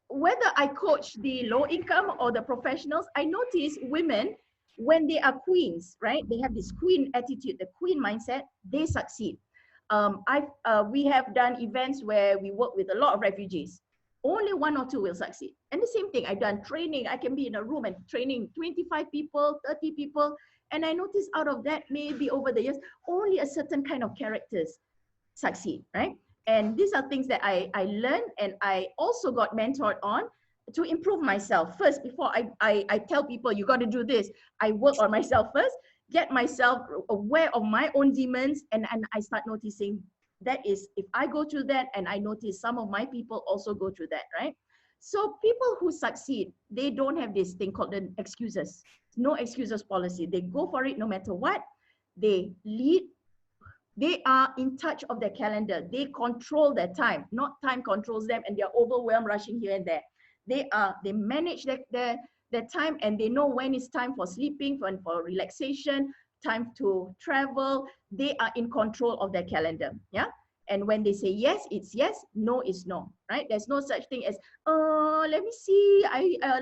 whether I coach the low income or the professionals, I notice women, when they are queens, right? They have this queen attitude, the queen mindset, they succeed. We have done events where we work with a lot of refugees. Only 1 or 2 will succeed. And the same thing, I've done training. I can be in a room and training 25 people, 30 people. And I notice out of that, maybe over the years, only a certain kind of characters succeed, right? And these are things that I learned, and I also got mentored on to improve myself first. Before I tell people you got to do this, I work on myself first, get myself aware of my own demons, and I start noticing that is, if I go through that, and I notice some of my people also go through that, right? So people who succeed, they don't have this thing called the excuses. No excuses policy. They go for it no matter what. They lead. They are in touch of their calendar. They control their time, not time controls them, and they're overwhelmed, rushing here and there. They manage their time, and they know when it's time for sleeping, for relaxation, time to travel. They are in control of their calendar. Yeah. And when they say yes, it's yes, no is no, right? There's no such thing as, let me see,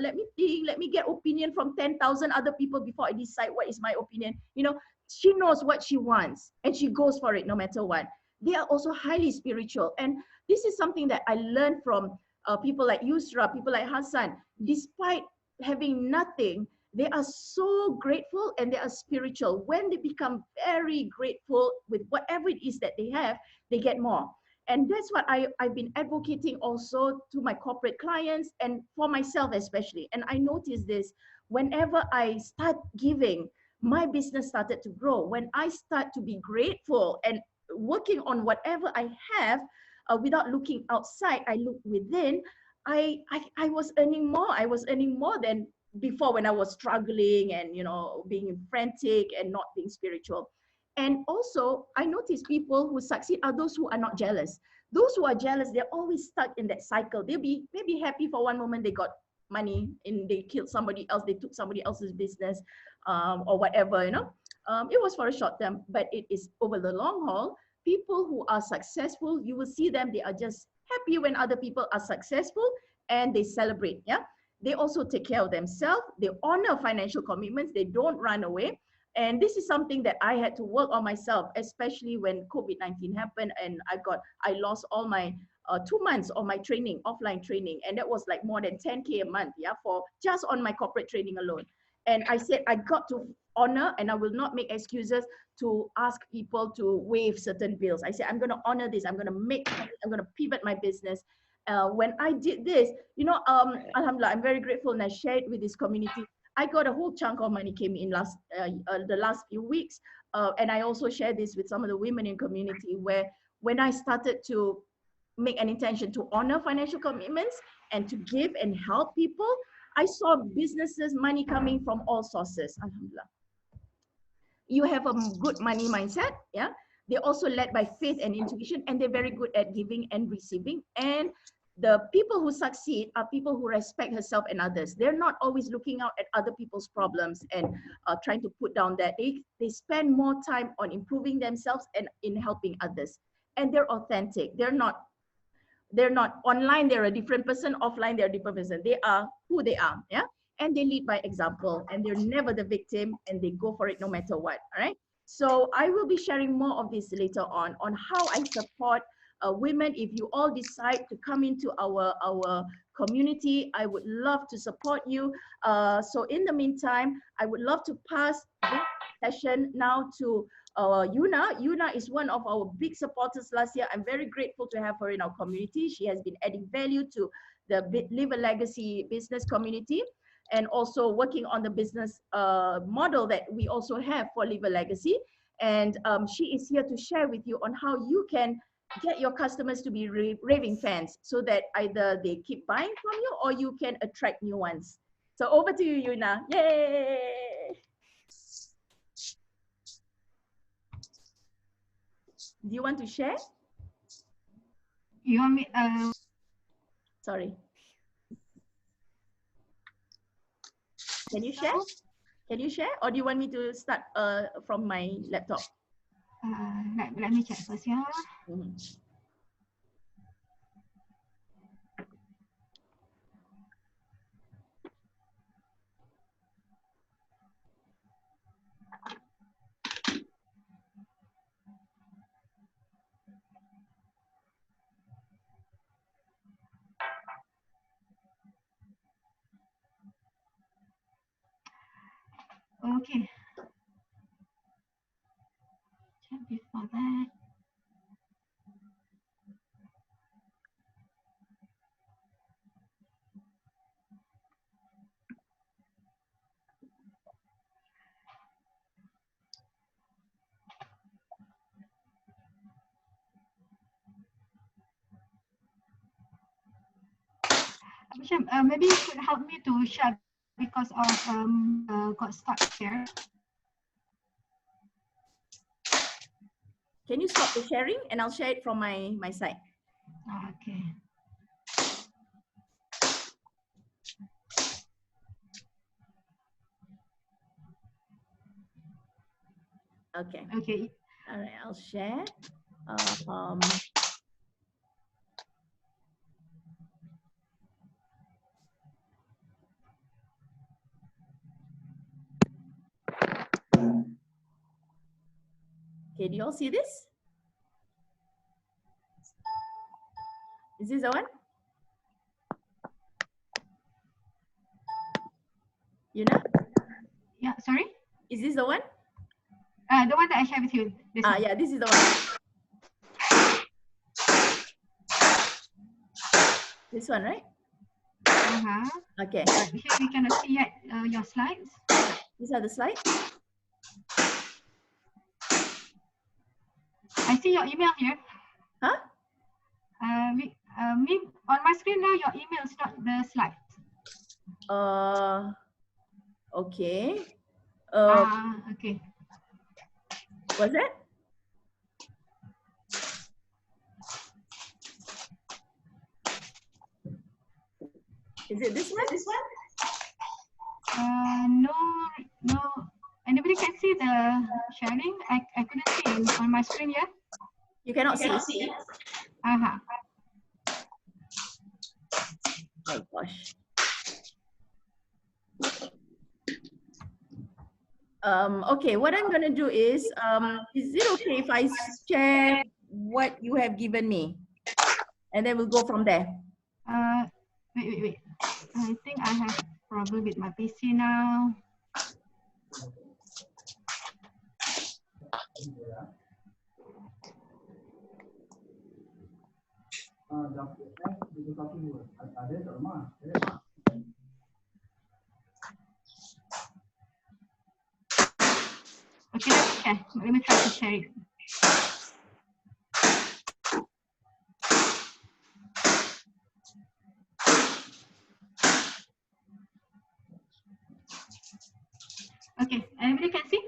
let me think, let me get opinion from 10,000 other people before I decide what is my opinion. You know, she knows what she wants and she goes for it no matter what. They are also highly spiritual. And this is something that I learned from people like Yusra, people like Hassan. Despite having nothing, they are so grateful and they are spiritual. When they become very grateful with whatever it is that they have, they get more. And that's what I've been advocating also to my corporate clients and for myself especially. And I noticed this, whenever I start giving, my business started to grow. When I start to be grateful and working on whatever I have, without looking outside, I look within, I was earning more. I was earning more than before, when I was struggling and, you know, being frantic and not being spiritual. And also, I notice people who succeed are those who are not jealous. Those who are jealous, they're always stuck in that cycle. They'll be maybe happy for one moment, they got money and they killed somebody else, they took somebody else's business, or whatever, you know. It was for a short term, but it is over the long haul. People who are successful, you will see them, they are just happy when other people are successful and they celebrate. Yeah. They also take care of themselves. They honor financial commitments. They don't run away. And this is something that I had to work on myself, especially when COVID-19 happened and I lost all my 2 months of my training, offline training. And that was like more than 10K a month, yeah, for just on my corporate training alone. And I said, I got to honor, and I will not make excuses to ask people to waive certain bills. I said, I'm going to honor this. I'm going to pivot my business. When I did this, you know, Alhamdulillah, I'm very grateful, and I shared with this community. I got a whole chunk of money came in the last few weeks. And I also share this with some of the women in community where when I started to make an intention to honor financial commitments and to give and help people, I saw businesses, money coming from all sources. Alhamdulillah. You have a good money mindset, yeah. They're also led by faith and intuition, and they're very good at giving and receiving. And the people who succeed are people who respect herself and others. They're not always looking out at other people's problems and trying to put down that. They spend more time on improving themselves and in helping others. And they're authentic. They're not online, they're a different person. Offline, they're a different person. They are who they are, yeah? And they lead by example, and they're never the victim, and they go for it no matter what, all right? So I will be sharing more of this later on how I support women. If you all decide to come into our community, I would love to support you. So in the meantime, I would love to pass this session now to Yuna. Yuna is one of our big supporters last year. I'm very grateful to have her in our community. She has been adding value to the Live a Legacy business community, and also working on the business model that we also have for Live a Legacy. And she is here to share with you on how you can get your customers to be raving fans so that either they keep buying from you or you can attract new ones. So over to you, Yuna. Yay! Do you want to share? You want me? Sorry. Can you share? Can you share, or do you want me to start from my laptop? Let me check first, yeah. Mm-hmm. Okay. Check before that. Maybe you could help me to share because of got stuck here. Can you stop the sharing and I'll share it from my side? Okay. Okay. Okay. All right, I'll share. Okay, do you all see this? Is this the one? Yuna? Yeah, sorry? Is this the one? The one that I share with you. This one. Yeah, this is the one. This one, right? Okay. Here we cannot see yet your slides. These are the slides. I see your email here. Huh? Me on my screen now. Your email is not the slides. Okay. Okay. What's that? Is it this one? This one? No. Anybody can see the sharing? I couldn't see on my screen yet. You cannot see. Oh gosh. Okay, what I'm gonna do is it okay if I share what you have given me? And then we'll go from there. Wait. I think I have problem with my PC now. share. Let me try to share it. Okay, everybody can see?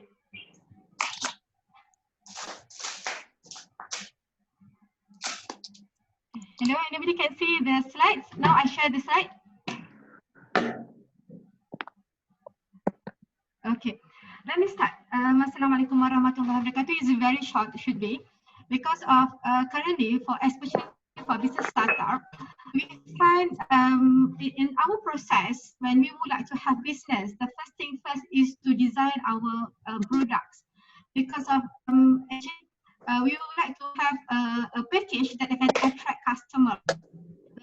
Hello, anybody can see the slides? Now I share the slide. Okay, let me start. Assalamualaikum warahmatullahi wabarakatuh. It's very short, should be, because of currently especially for business startup, we find in our process when we would like to have business, the first thing first is to design our products, because of actually we would like to have a package that can attract customer.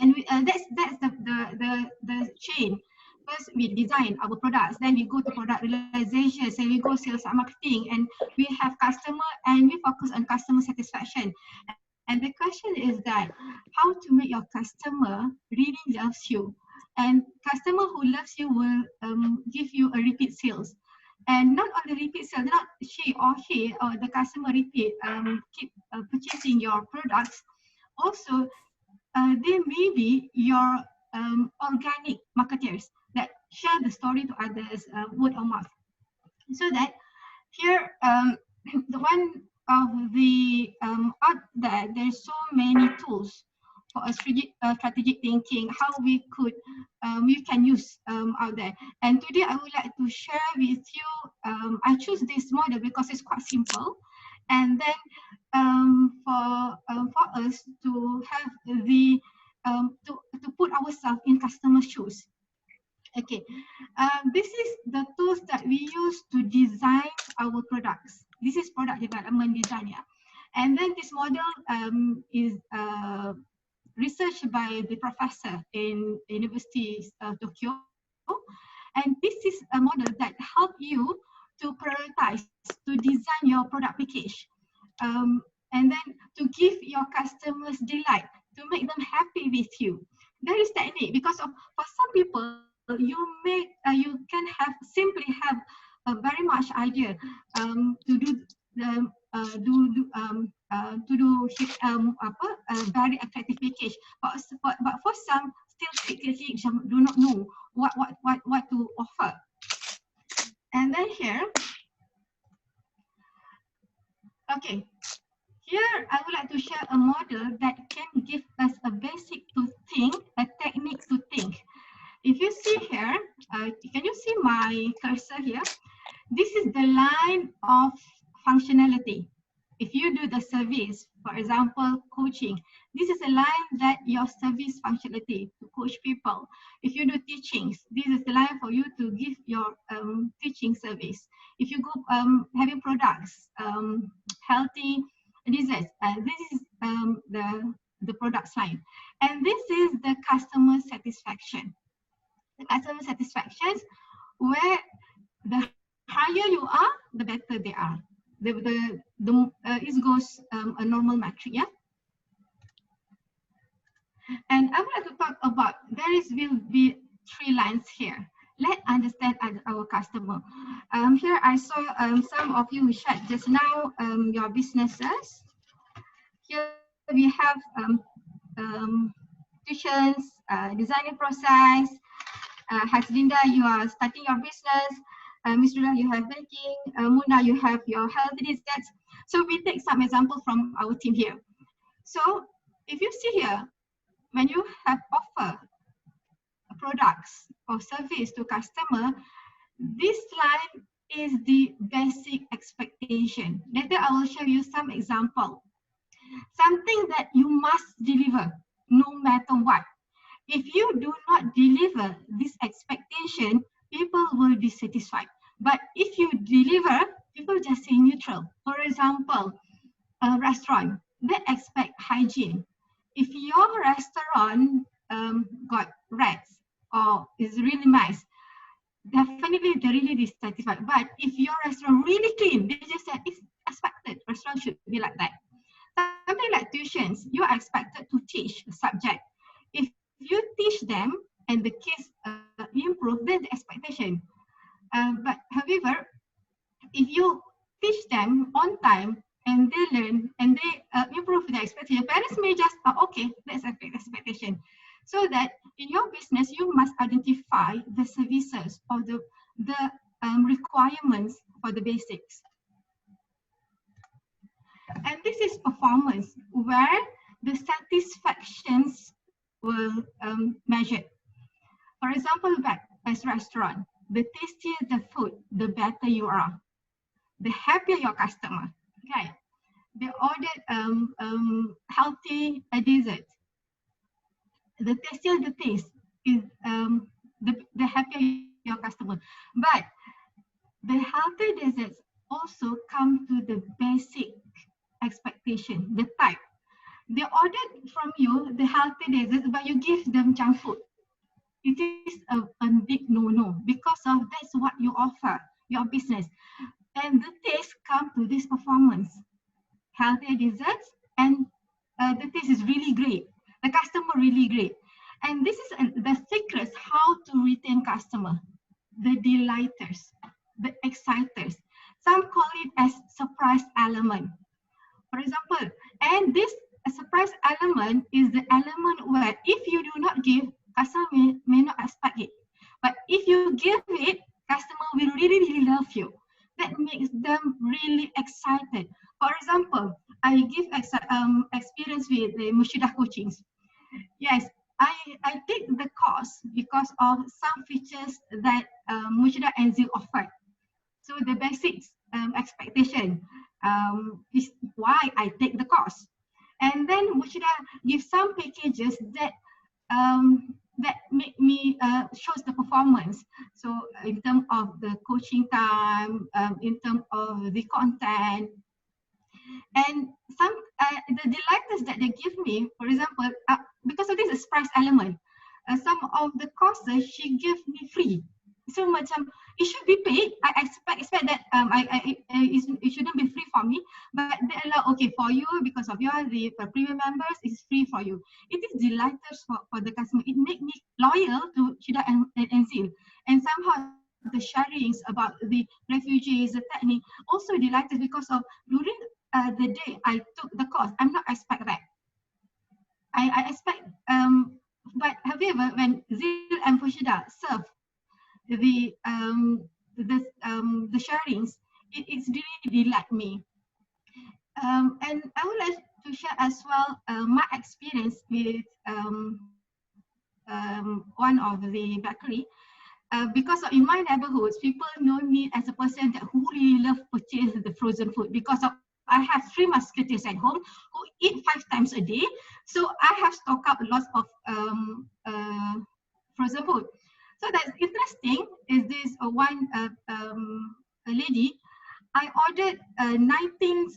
And we, that's the chain. First, we design our products, then we go to product realization, then we go sales and marketing, and we have customer, and we focus on customer satisfaction. And the question is that how to make your customer really loves you, and customer who loves you will give you a repeat sales. And not only repeat sales, not she or he or the customer repeat keep purchasing your products. Also, they may be your organic marketers that share the story to others, word of mouth. So that here, the one of the out there, there's so many tools for a strategic thinking, how we can use out there. And today I would like to share with you, I choose this model because it's quite simple. And then for us to have the to put ourselves in customer shoes. Okay, this is the tools that we use to design our products. This is product development design, yeah. And then this model is researched by the professor in University of Tokyo. And this is a model that helps you to prioritize, to design your product package. And then to give your customers delight, to make them happy with you. There is technique because for some people you can have simply have a very much idea to do the very attractive package, but for some still do not know what to offer. And then here, okay. Here, I would like to share a model that can give us a basic to think, a technique to think. If you see here, can you see my cursor here? This is the line of functionality. If you do the service, for example, coaching, this is a line that your service functionality to coach people. If you do teachings, this is the line for you to give your teaching service. If you go having products, healthy desserts, this is the product line. And this is the customer satisfaction. The customer satisfaction where the higher you are, the better they are. It goes a normal metric, yeah. And I would like to talk about will be 3 lines here. Let's understand our customer. Here I saw some of you shared just now your businesses. Here we have tuitions, designing process. Haslinda, you are starting your business. Ms. Rula, you have banking. Muna, you have your healthy desserts. So we take some example from our team here. So if you see here, when you have offer products or service to customer, this line is the basic expectation. Later I will show you some example. Something that you must deliver no matter what. If you do not deliver this expectation, people will be satisfied. But if you deliver, people just say neutral. For example, a restaurant, they expect hygiene. If your restaurant got rats or is really nice, definitely they're really dissatisfied. But if your restaurant really clean, they just say it's expected. Restaurant should be like that. Something like tuitions, you are expected to teach a subject. If you teach them and the kids improve, then the expectation. But however, if you teach them on time and they learn and they improve their expectation. Parents may just, okay, that's an expectation. So that in your business, you must identify the services or the requirements for the basics. And this is performance where the satisfactions will measured. For example, back as restaurant, the tastier the food, the better you are. The happier your customer. Okay, they ordered healthy dessert. The tastier the taste is the happier your customer. But the healthy desserts also come to the basic expectation, the type. They ordered from you the healthy desserts, but you give them junk food. It is a big no-no because of that's what you offer, your business. And the taste come to this performance. Healthy desserts and the taste is really great. The customer really great. And this is the secret how to retain customer. The delighters, the exciters. Some call it as surprise element. For example, and this surprise element is the element where if you do not give, customer may not expect it. But if you give it, customer will really love you. That makes them really excited. For example, I give experience with the Mushidah coachings. Yes, I take the course because of some features that Mushidah and Zil offered. So the basics expectation is why I take the course. And then Mushidah give some packages that that make me shows the performance. So in terms of the coaching time, in terms of the content, and some the delighters that they give me, for example, because of this price element, some of the courses she gave me free. So macam it should be paid. I expect that it shouldn't be free for me, but they allow okay for you because of your the premium members is free for you. It is delighters for the customer. It make me loyal to Shida and Zil, and somehow the sharings about the refugees, the technique, also delighters because of during the day I took the course. I'm not expect that. I expect but however when Zil and Fushida serve the sharings, it's really delight me. And I would like to share as well my experience with one of the bakery. Because in my neighborhoods, people know me as a person that who really love purchase the frozen food because of I have 3 musketeers at home who eat 5 times a day. So I have stocked up lots of frozen food. So that's interesting is this one a lady, I ordered 19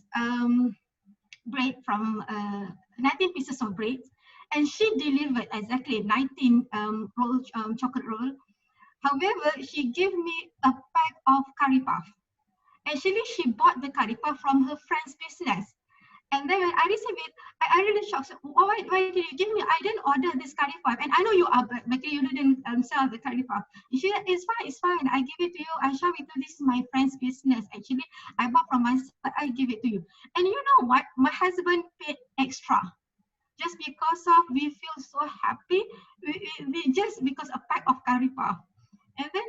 bread from 19 pieces of bread and she delivered exactly 19 chocolate roll. However, she gave me a pack of curry puff. Actually, she bought the curry puff from her friend's business. And then when I received it, I really shocked. So, why did you give me? I didn't order this curry puff. And I know you are bakery, you didn't sell the curry puff. She said, it's fine. I give it to you. I share it to this is my friend's business. Actually, I bought from myself, but I give it to you. And you know what? My husband paid extra. Just because of we feel so happy, we just because a pack of curry puff. And then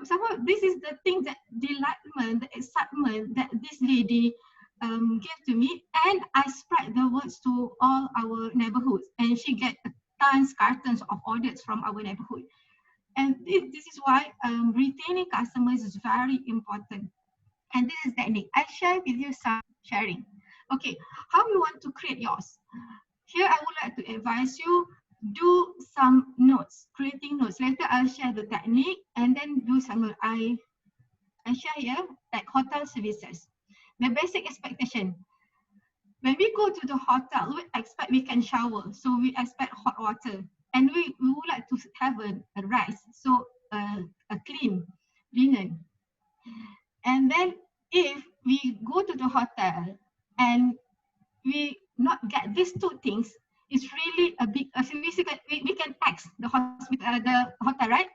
somehow this is the thing that delightment, the excitement that this lady gave to me, and I spread the words to all our neighborhoods, and she get cartons of orders from our neighborhood. And this is why retaining customers is very important. And this is technique. I share with you some sharing. Okay, how you want to create yours? Here I would like to advise you, do some notes, creating notes. Later I'll share the technique and then do some notes. I share here like hotel services. The basic expectation. When we go to the hotel, we expect we can shower. So we expect hot water. And we would like to have a rest. So a clean linen. And then if we go to the hotel and we not get these 2 things, it's really a big, we can ask the hospital, the hotel, right?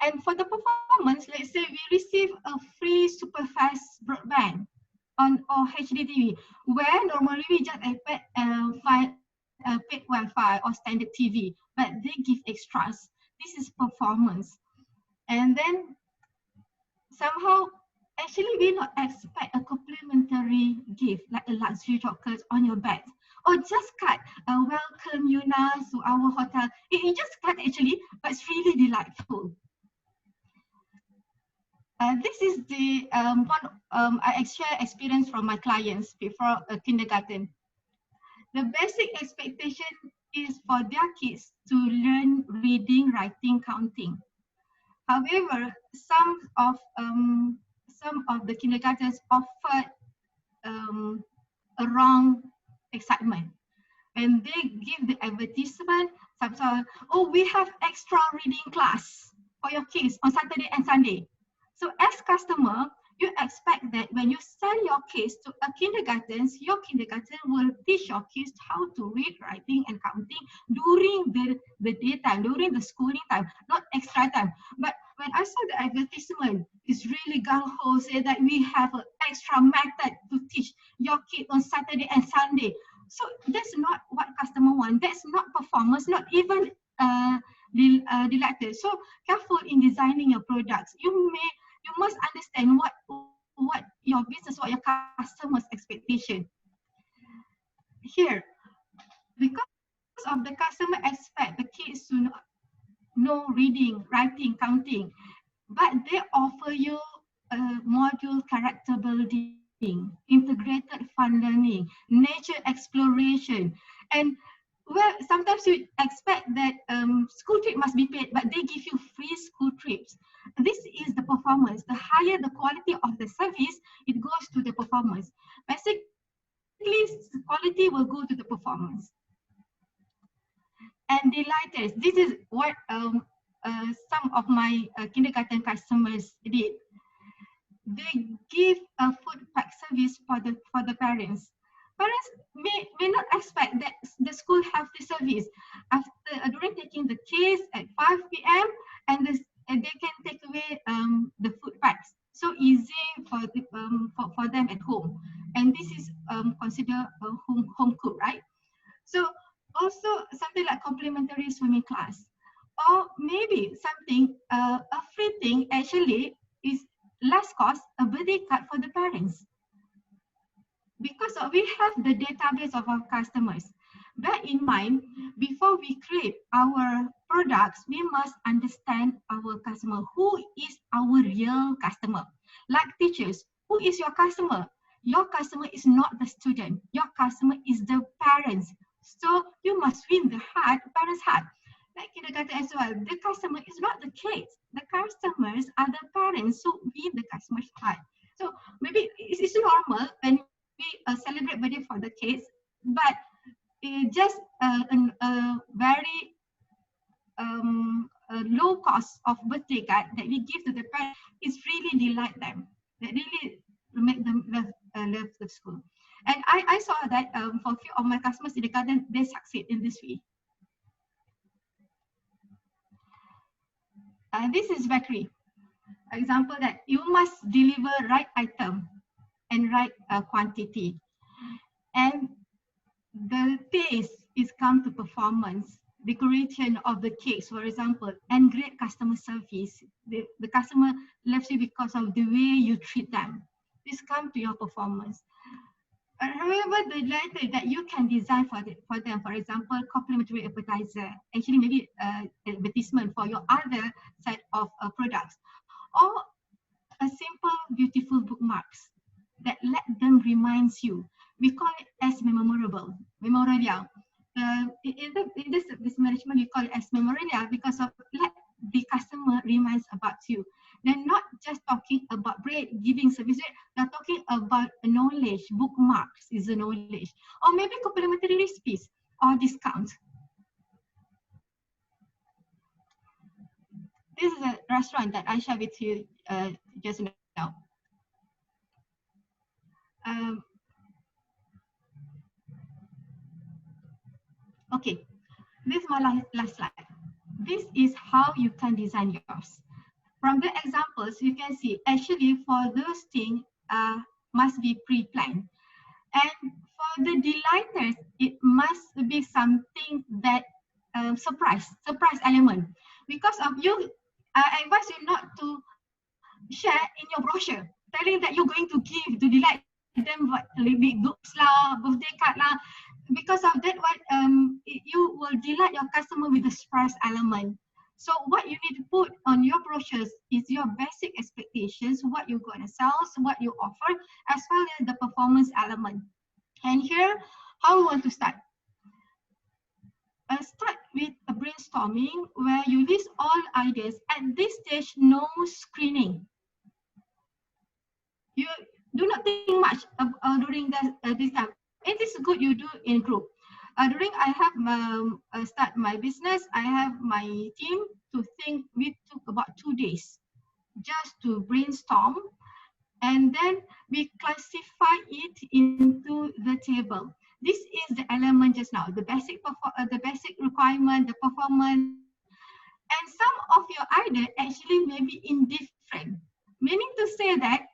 And for the performance performance, let's say we receive a free super fast broadband on or HDTV, where normally we just find paid Wi-Fi or standard TV, but they give extras. This is performance. And then somehow, actually we not expect a complimentary gift like a luxury chocolate on your bed, or just cut welcome Yuna to our hotel. It just cut actually, but it's really delightful. This is the I share experience from my clients before kindergarten. The basic expectation is for their kids to learn reading, writing, counting. However, some of the kindergartens offered a wrong excitement. When they give the advertisement, sometimes, oh, we have extra reading class for your kids on Saturday and Sunday. So as customer, you expect that when you send your kids to a kindergarten, your kindergarten will teach your kids how to read, writing, and counting during the daytime, during the schooling time, not extra time. But when I saw the advertisement, it's really gung-ho, say that we have an extra method to teach your kid on Saturday and Sunday. So that's not what customer want. That's not performance, not even delighted. So careful in designing your products. You must understand what your business, what your customers' expectation. Here, because of the customer expect the kids to know reading, writing, counting, but they offer you a module character building, integrated fun learning, nature exploration, and well, sometimes you expect that school trip must be paid, but they give you free school trips. This is the performance. The higher the quality of the service, it goes to the performance. Basically, quality will go to the performance. And delighted. This is what some of my kindergarten customers did. They give a food pack service for the parents. Parents may not expect that the school have the service. After during taking the kids at 5 p.m. and they can take away the food packs. So easy for them at home. And this is considered a home cook, right? So also something like complimentary swimming class, or maybe something a free thing actually is last cost, a birthday card for the parents. Because we have the database of our customers. Bear in mind, before we create our products, we must understand our customer. Who is our real customer? Like teachers, who is your customer? Your customer is not the student. Your customer is the parents. So you must win the parents' heart. Like kindergarten as well, the customer is not the kids. The customers are the parents. So win the customer's heart. So maybe it's normal when we celebrate birthday for the kids, but just a very low cost of birthday card that we give to the parents is really delight them. That really make them love the school. And I saw that for a few of my customers in the garden, they succeed in this way. This is bakery. Example that you must deliver right item and right quantity. And the taste is come to performance, decoration of the cakes, for example, and great customer service. The customer loves you because of the way you treat them. This comes to your performance. However, the latter that you can design for them, for example, complimentary appetizer, actually maybe advertisement for your other set of products, or a simple, beautiful bookmarks that let them reminds you. We call it as memorable, memorial. In this management, we call it as memorial because of let the customer reminds about you. They're not just talking about bread giving service, they're talking about knowledge. Bookmarks is a knowledge, or maybe complimentary recipes or discounts. This is a restaurant that I shared with you just now. Okay, this is my last slide. This is how you can design yours. from the examples, you can see actually for those things must be pre-planned. And for the delighters, it must be something that surprise element. Because of you, I advise you not to share in your brochure, telling that you're going to give to delight them what big groups lah, birthday card lah. Because of that, you will delight your customer with the surprise element. So what you need to put on your brochures is your basic expectations, what you're going to sell, what you offer, as well as the performance element. And here, how we want to start? Start with a brainstorming where you list all ideas. At this stage, no screening. You do not think much during this time. It is good you do in group. During I have start my business, I have my team to think. We took about 2 days just to brainstorm, and then we classify it into the table. This is the element just now, the basic requirement, the performance, and some of your ideas actually may be indifferent, meaning to say that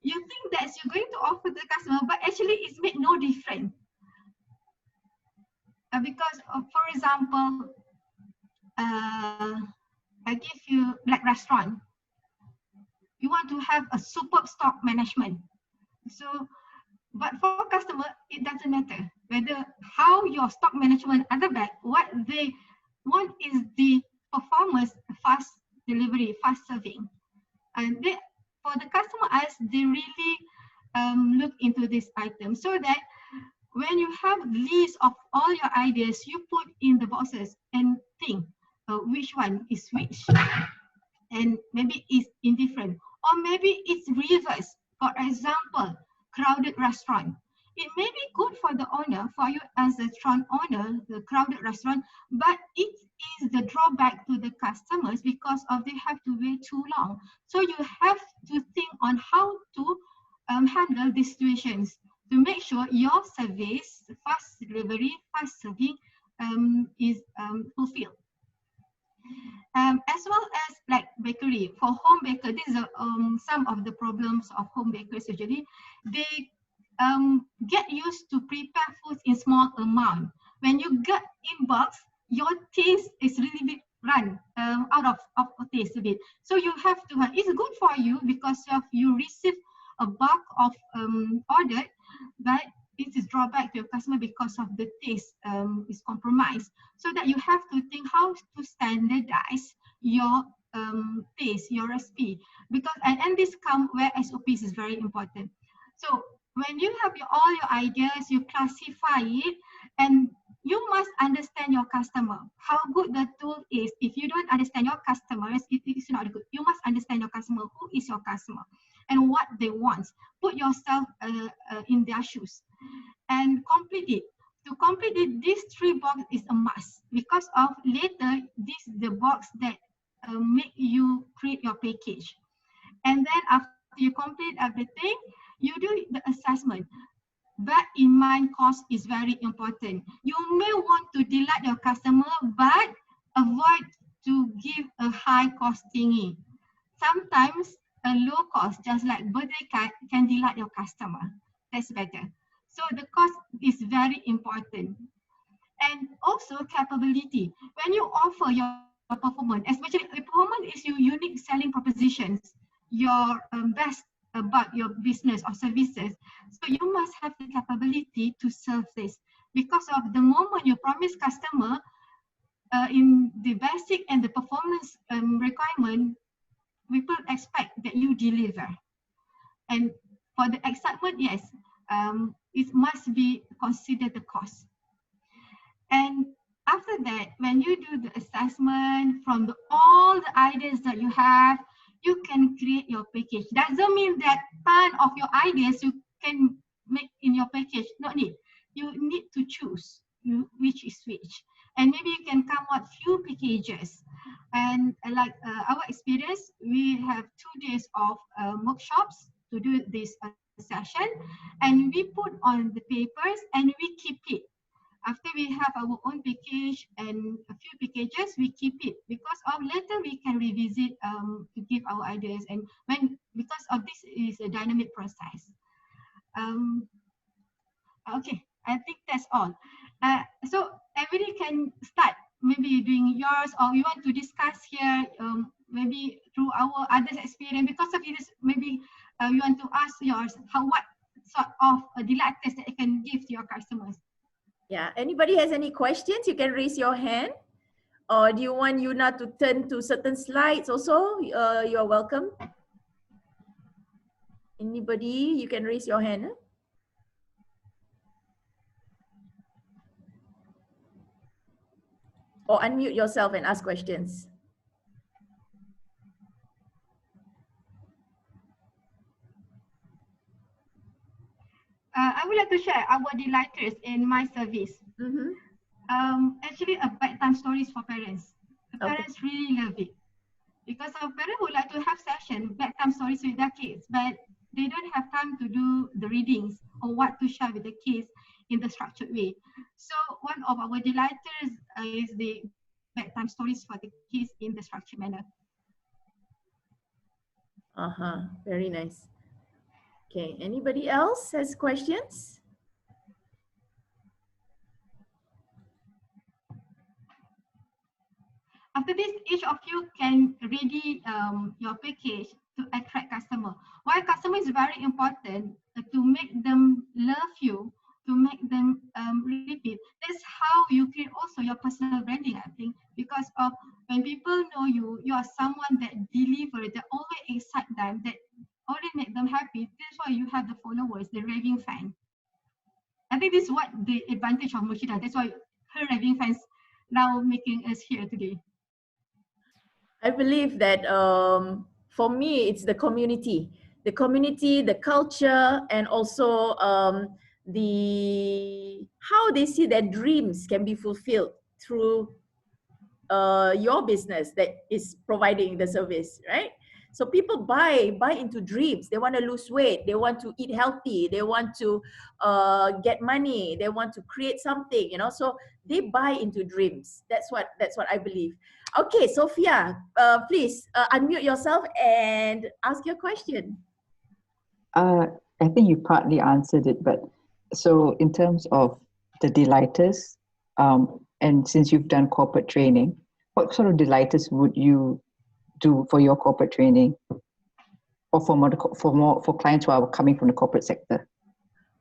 you think that you're going to offer the customer, but actually it's made no difference. Because, for example, I give you like restaurant. You want to have a superb stock management. So, but for customer, it doesn't matter whether how your stock management at the back. What they want is the performance, fast delivery, fast serving, and they, for the customer eyes, they really look into this item, so that when you have list of all your ideas, you put in the boxes and think which one is which, and maybe it's indifferent, or maybe it's reverse. For example, crowded restaurant. It may be good for the owner, for you as a restaurant owner, the crowded restaurant, but it is the drawback to the customers because of they have to wait too long. So you have to think on how to handle these situations to make sure your service, fast delivery, fast serving is fulfilled. As well as like bakery, for home baker, this is some of the problems of home bakers usually. They get used to prepare foods in small amount. When you get in box, your taste is really bit run out of taste a bit. So you have to have, it's good for you because you receive a bulk of order, but it is drawback to your customer because of the taste is compromised. So that you have to think how to standardize your taste, your recipe, because and this come where SOPs is very important. So when you have all your ideas, you classify it, and you must understand your customer, how good the tool is. If you don't understand your customers, it is not good. You must understand your customer, who is your customer, and what they want. Put yourself in their shoes and complete it. To complete it, these 3 boxes is a must, because of later, this is the box that make you create your package. And then after you complete everything, you do the assessment. Bear in mind, cost is very important. You may want to delight your customer, but avoid to give a high cost thingy. Sometimes a low cost, just like birthday card, can delight your customer. That's better. So the cost is very important. And also capability. When you offer your performance, especially performance is your unique selling propositions, your best about your business or services. So you must have the capability to serve this, because of the moment you promise customer in the basic and the performance requirement, people expect that you deliver. And for the excitement, yes, it must be considered the cost. And after that, when you do the assessment from all the ideas that you have, you can create your package. Doesn't mean that ton of your ideas you can make in your package. No need. You need to choose which is which. And maybe you can come out few packages. And like our experience, we have 2 days of workshops to do this session. And we put on the papers and we keep it. After we have our own package and a few packages, we keep it because of later we can revisit to give our ideas, and because of this is a dynamic process. Okay, I think that's all. So everybody can start maybe doing yours, or we want to discuss here maybe through our others' experience. Because of this, maybe you want to ask yours, what sort of delights that you can give to your customers. Yeah, anybody has any questions, you can raise your hand. Or do you want Yuna to turn to certain slides also? You're welcome. Anybody, you can raise your hand. Or unmute yourself and ask questions. I would like to share our delighters in my service. Actually, a bedtime stories for parents. The parents really love it because our parents would like to have bedtime stories with their kids, but they don't have time to do the readings or what to share with the kids in the structured way. So one of our delighters is the bedtime stories for the kids in the structured manner. Very nice. Okay, anybody else has questions? After this, each of you can ready your package to attract customer. Why customer is very important to make them love you, to make them repeat. That's how you create also your personal branding, I think, because of when people know you, you are someone that deliver, that always excite them, that always make them happy. That's why you have the followers, the raving fan. I think this is what the advantage of Mushida. That's why her raving fans now making us here today. I believe that for me, it's the community, the culture, and also how they see their dreams can be fulfilled through your business that is providing the service, right? So people buy into dreams. They want to lose weight. They want to eat healthy. They want to get money. They want to create something, you know. So they buy into dreams. That's what I believe. Okay, Sophia, please unmute yourself and ask your question. I think you partly answered it, but so in terms of the delighters, and since you've done corporate training, what sort of delighters would you do for your corporate training, or for clients who are coming from the corporate sector?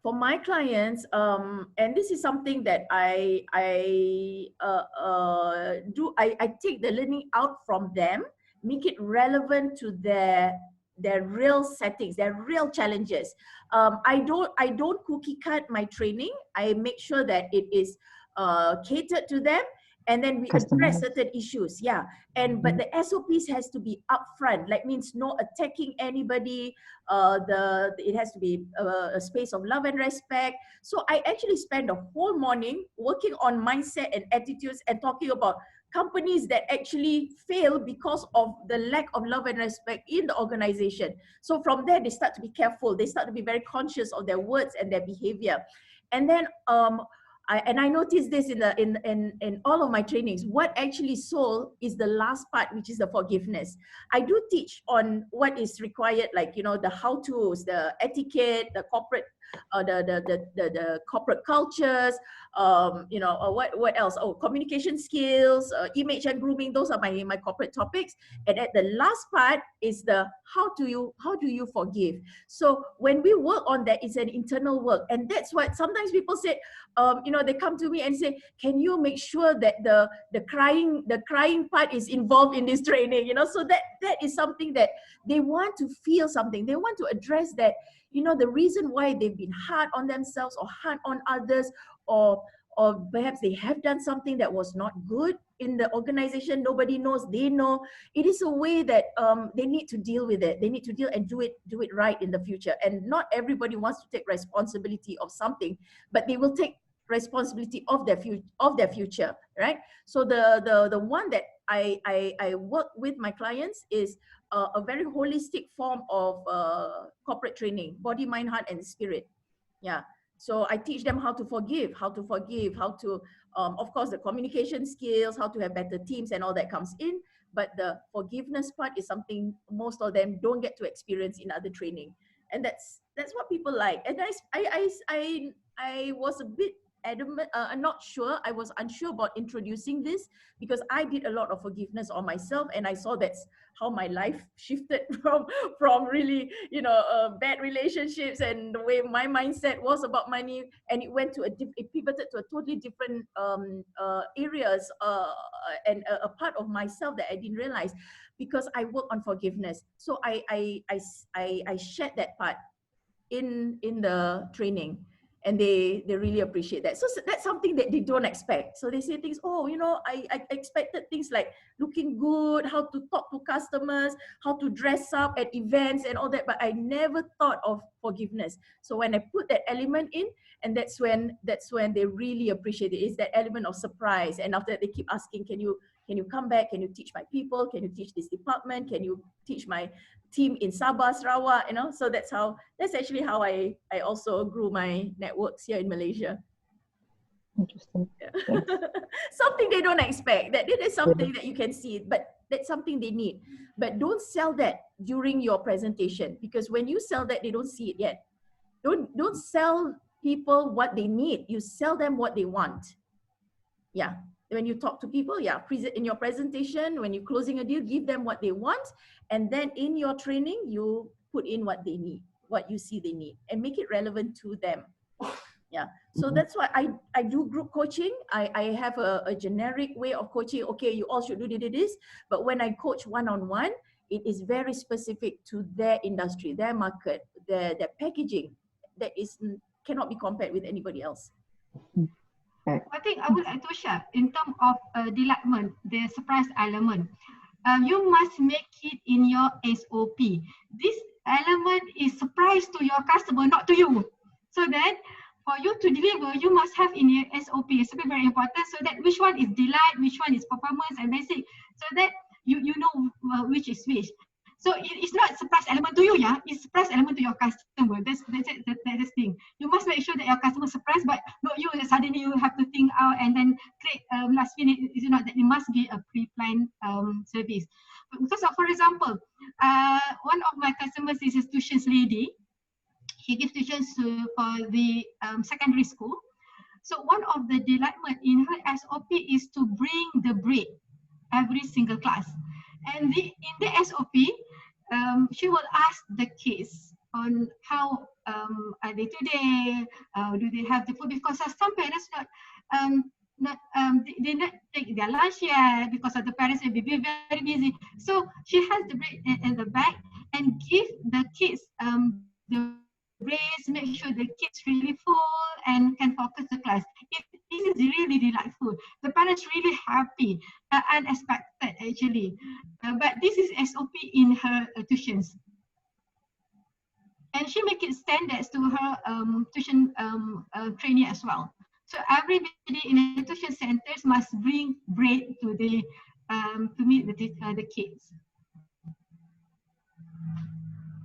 For my clients, and this is something that I take the learning out from them, make it relevant to their real settings, their real challenges. I don't cookie cut my training. I make sure that it is catered to them, and then we address certain issues. Yeah, but the SOPs has to be upfront. Like means no attacking anybody. It has to be a space of love and respect. So I actually spend the whole morning working on mindset and attitudes and talking about companies that actually fail because of the lack of love and respect in the organization. So from there, they start to be careful. They start to be very conscious of their words and their behavior. And then I noticed this in all of my trainings. What actually sold is the last part, which is the forgiveness. I do teach on what is required, like the how-tos, the etiquette, the corporate, the corporate cultures. What else? Oh, communication skills, image and grooming. Those are my corporate topics. And at the last part is the how do you forgive. So when we work on that, it's an internal work, and that's what sometimes people say. They come to me and say, can you make sure that the crying part is involved in this training? So that is something that they want to feel something. They want to address that, the reason why they've been hard on themselves or hard on others, or perhaps they have done something that was not good in the organization. Nobody knows, they know. It is a way that they need to deal with it. They need to deal and do it right in the future. And not everybody wants to take responsibility of something, but they will take responsibility of their future, right? So the one that I work with my clients is a very holistic form of corporate training, body, mind, heart, and spirit. Yeah. So I teach them how to forgive, how to, of course, the communication skills, how to have better teams and all that comes in. But the forgiveness part is something most of them don't get to experience in other training. And that's what people like. And I was a bit adamant, I'm not sure, I was unsure about introducing this because I did a lot of forgiveness on myself, and I saw that's how my life shifted from really, bad relationships and the way my mindset was about money, and it went to it pivoted to a totally different areas and a part of myself that I didn't realize because I work on forgiveness. So I shared that part in the training, and they really appreciate that. So that's something that they don't expect. So they say things, oh, I expected things like looking good, how to talk to customers, how to dress up at events and all that, but I never thought of forgiveness. So when I put that element in, and that's when they really appreciate it. It's that element of surprise. And after that, they keep asking, can you come back? Can you teach my people? Can you teach this department? Can you teach my team in Sabah, Sarawak? So that's actually how I also grew my networks here in Malaysia. Interesting. Yeah. Something they don't expect. That it is something that you can see, but that's something they need. But don't sell that during your presentation, because when you sell that, they don't see it yet. Don't sell people what they need. You sell them what they want. Yeah. When you talk to people, in your presentation, when you're closing a deal, give them what they want. And then in your training, you put in what they need, what you see they need, and make it relevant to them. Yeah. So that's why I do group coaching. I have a generic way of coaching. Okay, you all should do this. But when I coach one-on-one, it is very specific to their industry, their market, their packaging that cannot be compared with anybody else. I think I would like to share in terms of delightment, the surprise element. You must make it in your SOP. This element is surprise to your customer, not to you. So that for you to deliver, you must have in your SOP. It's very important. So that which one is delight, which one is performance and basic. So that you know which is which. So it's not surprise element to you, yeah. It's surprise element to your customer. That's the thing. You must make sure that your customer is surprised, but not you. That suddenly you have to think out and then create last minute. It's not that it must be a pre-planned service. Because for example, one of my customers is a tuitions lady. He gives tuitions for the secondary school. So one of the delightment in her SOP is to bring the bread every single class. And in the SOP, she will ask the kids on how are they today, do they have the food, because some parents they not take their lunch yet because of the parents will be very busy. So she has the bread in the bag and give the kids the breads, make sure the kids really full and can focus the class. It is really delightful. The parents really happy, unexpected actually. But this is SOP in her tuitions. And she make it standards to her tuition trainee as well. So everybody in the tuition centers must bring bread to the to meet the kids.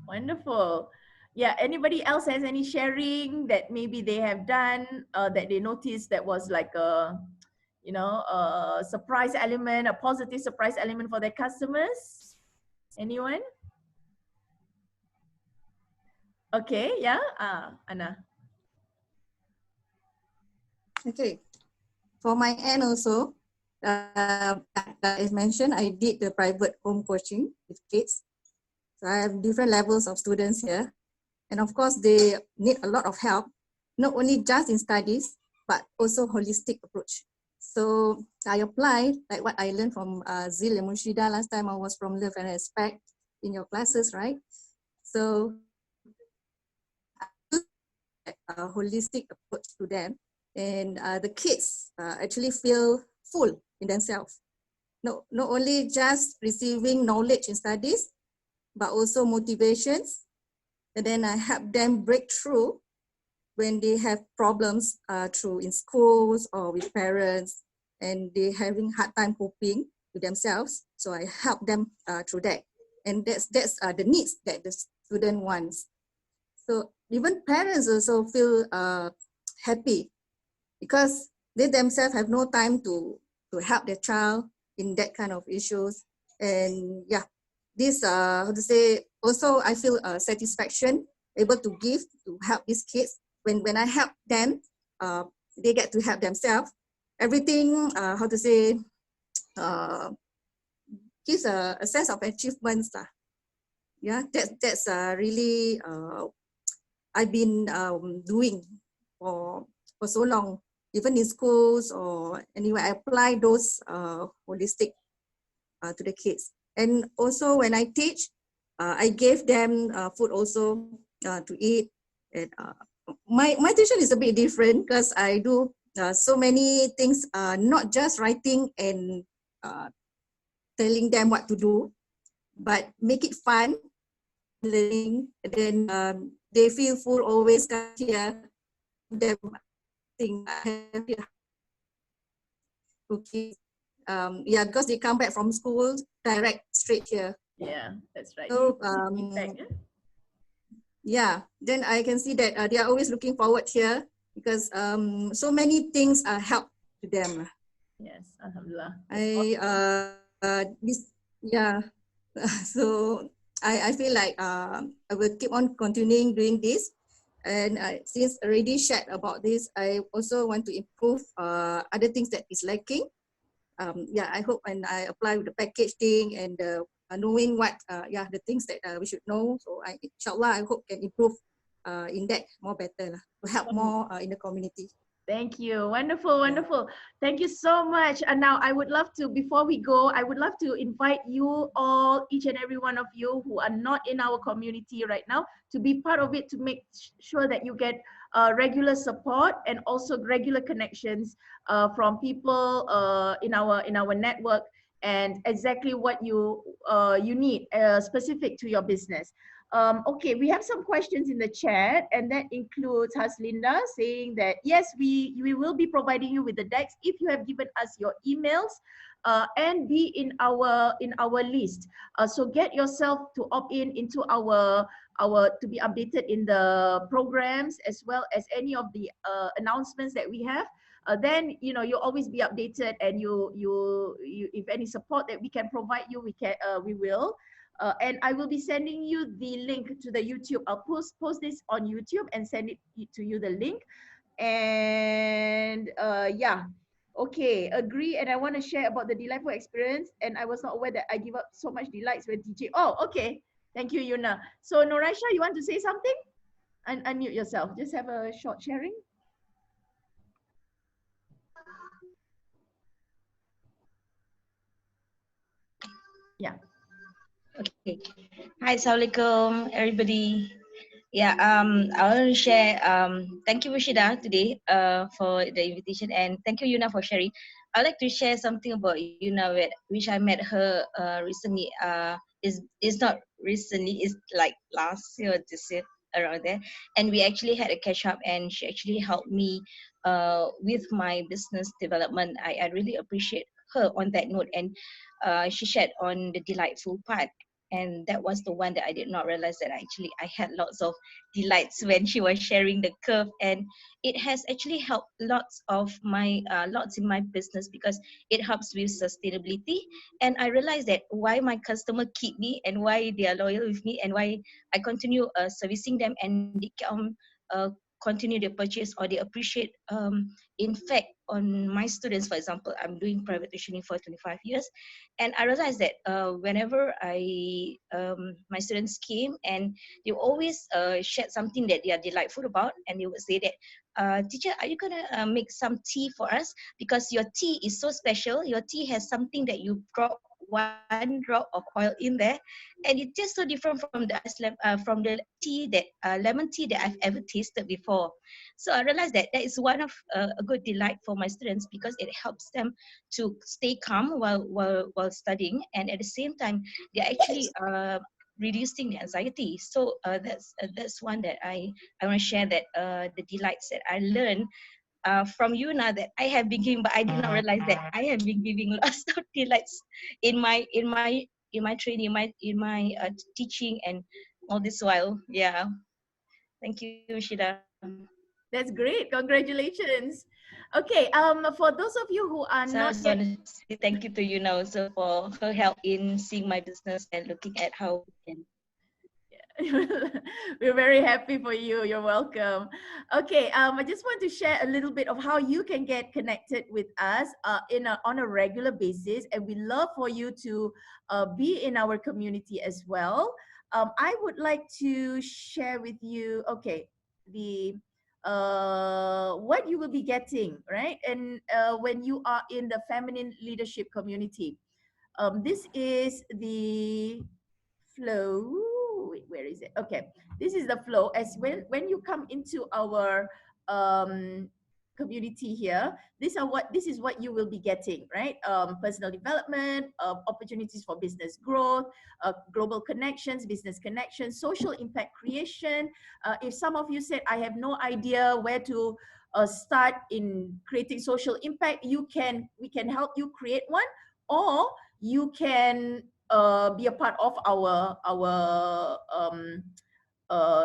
Wonderful. Yeah, anybody else has any sharing that maybe they have done that they noticed that was like a surprise element, a positive surprise element for their customers? Anyone? Okay, yeah, Anna. Okay, for my end also, as mentioned, I did the private home coaching with kids. So I have different levels of students here. And of course, they need a lot of help, not only just in studies, but also holistic approach. So I applied like what I learned from Zil and Munshida last time. I was from Love and Respect in your classes, right? So a holistic approach to them. And the kids actually feel full in themselves. Not only just receiving knowledge in studies, but also motivations. And then I help them break through when they have problems through in schools or with parents, and they having hard time coping with themselves. So I help them through that. And that's the needs that the student wants. So even parents also feel happy because they themselves have no time to help their child in that kind of issues. And yeah, this how to say, also I feel satisfaction able to give to help these kids. When I help them, they get to help themselves. Everything how to say, gives a sense of achievements lah. Yeah, that's really I've been doing for so long, even in schools or anywhere. I apply those holistic to the kids. And also when I teach, I gave them food also to eat. And my tuition is a bit different because I do so many things, not just writing and telling them what to do, but make it fun, learning. And then they feel full always here. Them thing okay. Yeah, because they come back from school direct straight here. Yeah, that's right. So Impact, yeah? yeah, then I can see that they are always looking forward here because so many things are help to them. Yes, alhamdulillah. This yeah. So I feel like I will keep on continuing doing this. And since already shared about this, I also want to improve other things that is lacking. Yeah, I hope when I apply with the package thing and knowing what yeah, the things that we should know. So inshallah, I hope can improve in that more better to help more in the community. Thank you. Wonderful, wonderful. Thank you so much. And now I would love to, before we go, I would love to invite you all, each and every one of you who are not in our community right now, to be part of it, to make sure that you get regular support and also regular connections from people in our network, and exactly what you need specific to your business. Okay, we have some questions in the chat, and that includes Haslinda saying that yes, we will be providing you with the decks if you have given us your emails and be in our list. So get yourself to opt in into our to be updated in the programs as well as any of the announcements that we have. Then you'll always be updated, and you if any support that we can provide you, we will. And I will be sending you the link to the YouTube. I'll post this on YouTube and send it to you, the link. And yeah, okay, agree. And I want to share about the delightful experience. And I was not aware that I give up so much delights when teaching. Oh, okay. Thank you, Yuna. So Noraisha, you want to say something? Unmute yourself. Just have a short sharing. Yeah. Okay. Hi, Assalamualaikum, everybody. Yeah, I want to share. Thank you, Rashida, today for the invitation, and thank you, Yuna, for sharing. I'd like to share something about Yuna, which I met her recently. Is not recently. It's like last year or this year, around there, and we actually had a catch up, and she actually helped me with my business development. I really appreciate her on that note, and she shared on the delightful part. And that was the one that I did not realize that actually I had lots of delights when she was sharing the curve, and it has actually helped lots in my business because it helps with sustainability. And I realized that why my customer keep me and why they are loyal with me and why I continue servicing them, and they continue their purchase or they appreciate. In fact, on my students, for example, I'm doing private tuitioning for 25 years, and I realized that whenever my students came, and they always shared something that they are delightful about, and they would say that, teacher, are you gonna make some tea for us, because your tea is so special. Your tea has something that you drop one drop of oil in there, and it's just so different from the tea that lemon tea that I've ever tasted before. So I realized that that is one of a good delight for my students, because it helps them to stay calm while studying, and at the same time they're actually reducing the anxiety. So that's one that I want to share, that the delights that I learned from Yuna that I have been giving, but I did not realize that I have been giving lots of delights in my training, in my teaching, and all this while. Yeah. Thank you, Shida. That's great. Congratulations. Okay, for those of you who are So I not just yet, want to say thank you to Yuna also for her help in seeing my business and looking at how we can. we're very happy for you. You're welcome. Okay, I just want to share a little bit of how you can get connected with us on a regular basis, and we love for you to be in our community as well. I would like to share with you, okay, the what you will be getting, right? And when you are in the feminine leadership community, this is the flow. Wait, where is it? Okay, this is the flow. As when you come into our community here, this is what you will be getting, right? Personal development, opportunities for business growth, global connections, business connections, social impact creation. If some of you said, I have no idea where to start in creating social impact, we can help you create one, or you can be a part of our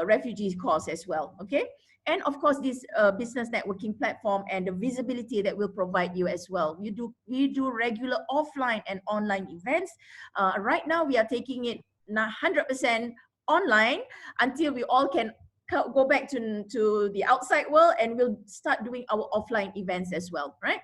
refugees course as well. Okay, and of course this business networking platform and the visibility that will provide you as well. We do regular offline and online events. Right now we are taking it 100% online until we all can go back to the outside world, and we'll start doing our offline events as well, right?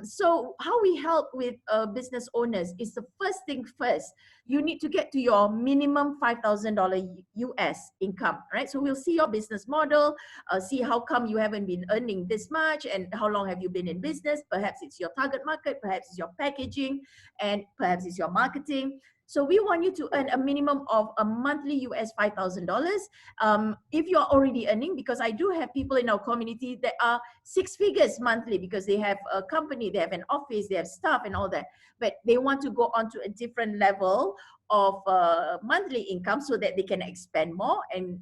So how we help with business owners is the first thing first. You need to get to your minimum $5,000 US income, right? So we'll see your business model, see how come you haven't been earning this much, and how long have you been in business. Perhaps it's your target market, perhaps it's your packaging, and perhaps it's your marketing. So we want you to earn a minimum of a monthly US $5,000. If you're already earning, because I do have people in our community that are 6 figures monthly because they have a company, they have an office, they have staff and all that, but they want to go on to a different level of monthly income so that they can expand more and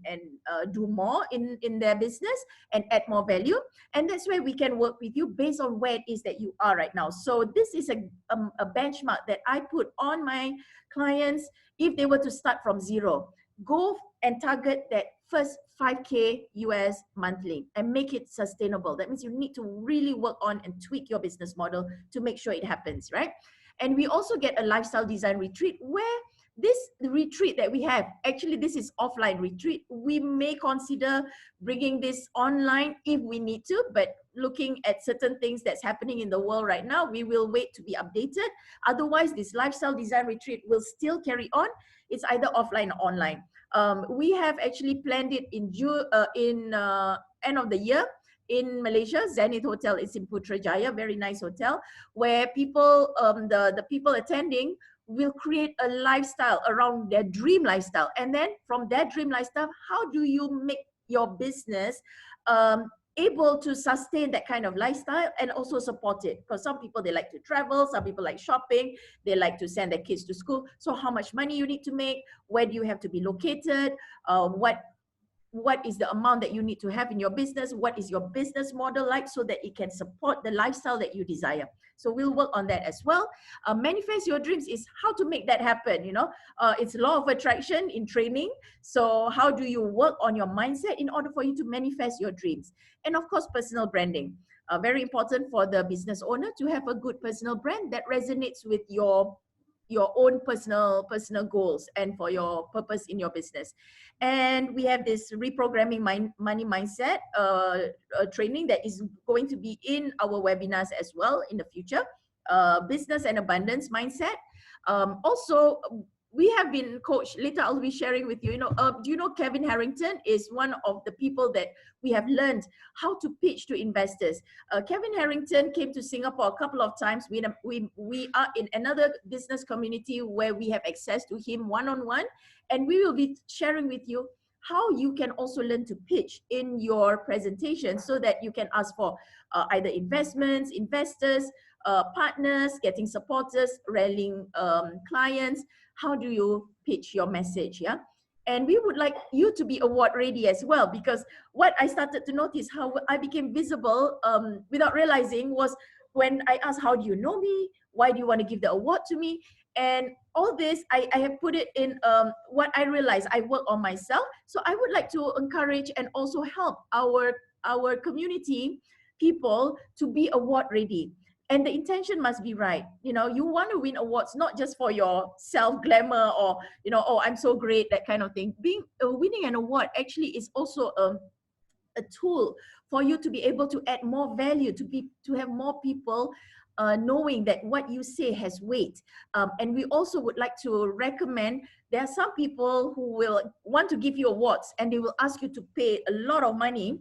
do more in their business and add more value. And that's where we can work with you based on where it is that you are right now. So this is a benchmark that I put on my clients. If they were to start from zero, go and target that first 5K US monthly and make it sustainable. That means you need to really work on and tweak your business model to make sure it happens, right? And we also get a lifestyle design retreat where this retreat that we have, actually this is offline retreat. We may consider bringing this online if we need to, but looking at certain things that's happening in the world right now, we will wait to be updated. Otherwise, this lifestyle design retreat will still carry on. It's either offline or online. We have actually planned it in end of the year in Malaysia. Zenith Hotel is in Putrajaya, very nice hotel, where people, the people attending will create a lifestyle around their dream lifestyle. And then from that dream lifestyle, how do you make your business able to sustain that kind of lifestyle and also support it? Because some people, they like to travel, some people like shopping, they like to send their kids to school. So how much money you need to make, where do you have to be located, what is the amount that you need to have in your business, what is your business model like, so that it can support the lifestyle that you desire. So we'll work on that as well. Manifest your dreams is how to make that happen. It's law of attraction in training. So how do you work on your mindset in order for you to manifest your dreams? And of course, personal branding. Very important for the business owner to have a good personal brand that resonates with your own personal goals and for your purpose in your business. And we have this reprogramming money mindset training that is going to be in our webinars as well in the future. Business and abundance mindset. Also, we have been coached. Later I'll be sharing with you. Do you know Kevin Harrington is one of the people that we have learned how to pitch to investors. Kevin Harrington came to Singapore a couple of times. We are in another business community where we have access to him one-on-one, and we will be sharing with you how you can also learn to pitch in your presentation so that you can ask for either investments, investors, partners, getting supporters, rallying clients. How do you pitch your message? Yeah. And we would like you to be award ready as well, because what I started to notice, how I became visible without realizing, was when I ask, how do you know me? Why do you want to give the award to me? And all this, I have put it in what I realize I work on myself. So I would like to encourage and also help our community people to be award ready. And the intention must be right. You know, you want to win awards, not just for your self glamour or, you know, oh, I'm so great, that kind of thing. Winning an award actually is also a tool for you to be able to add more value, to have more people knowing that what you say has weight. And we also would like to recommend, there are some people who will want to give you awards and they will ask you to pay a lot of money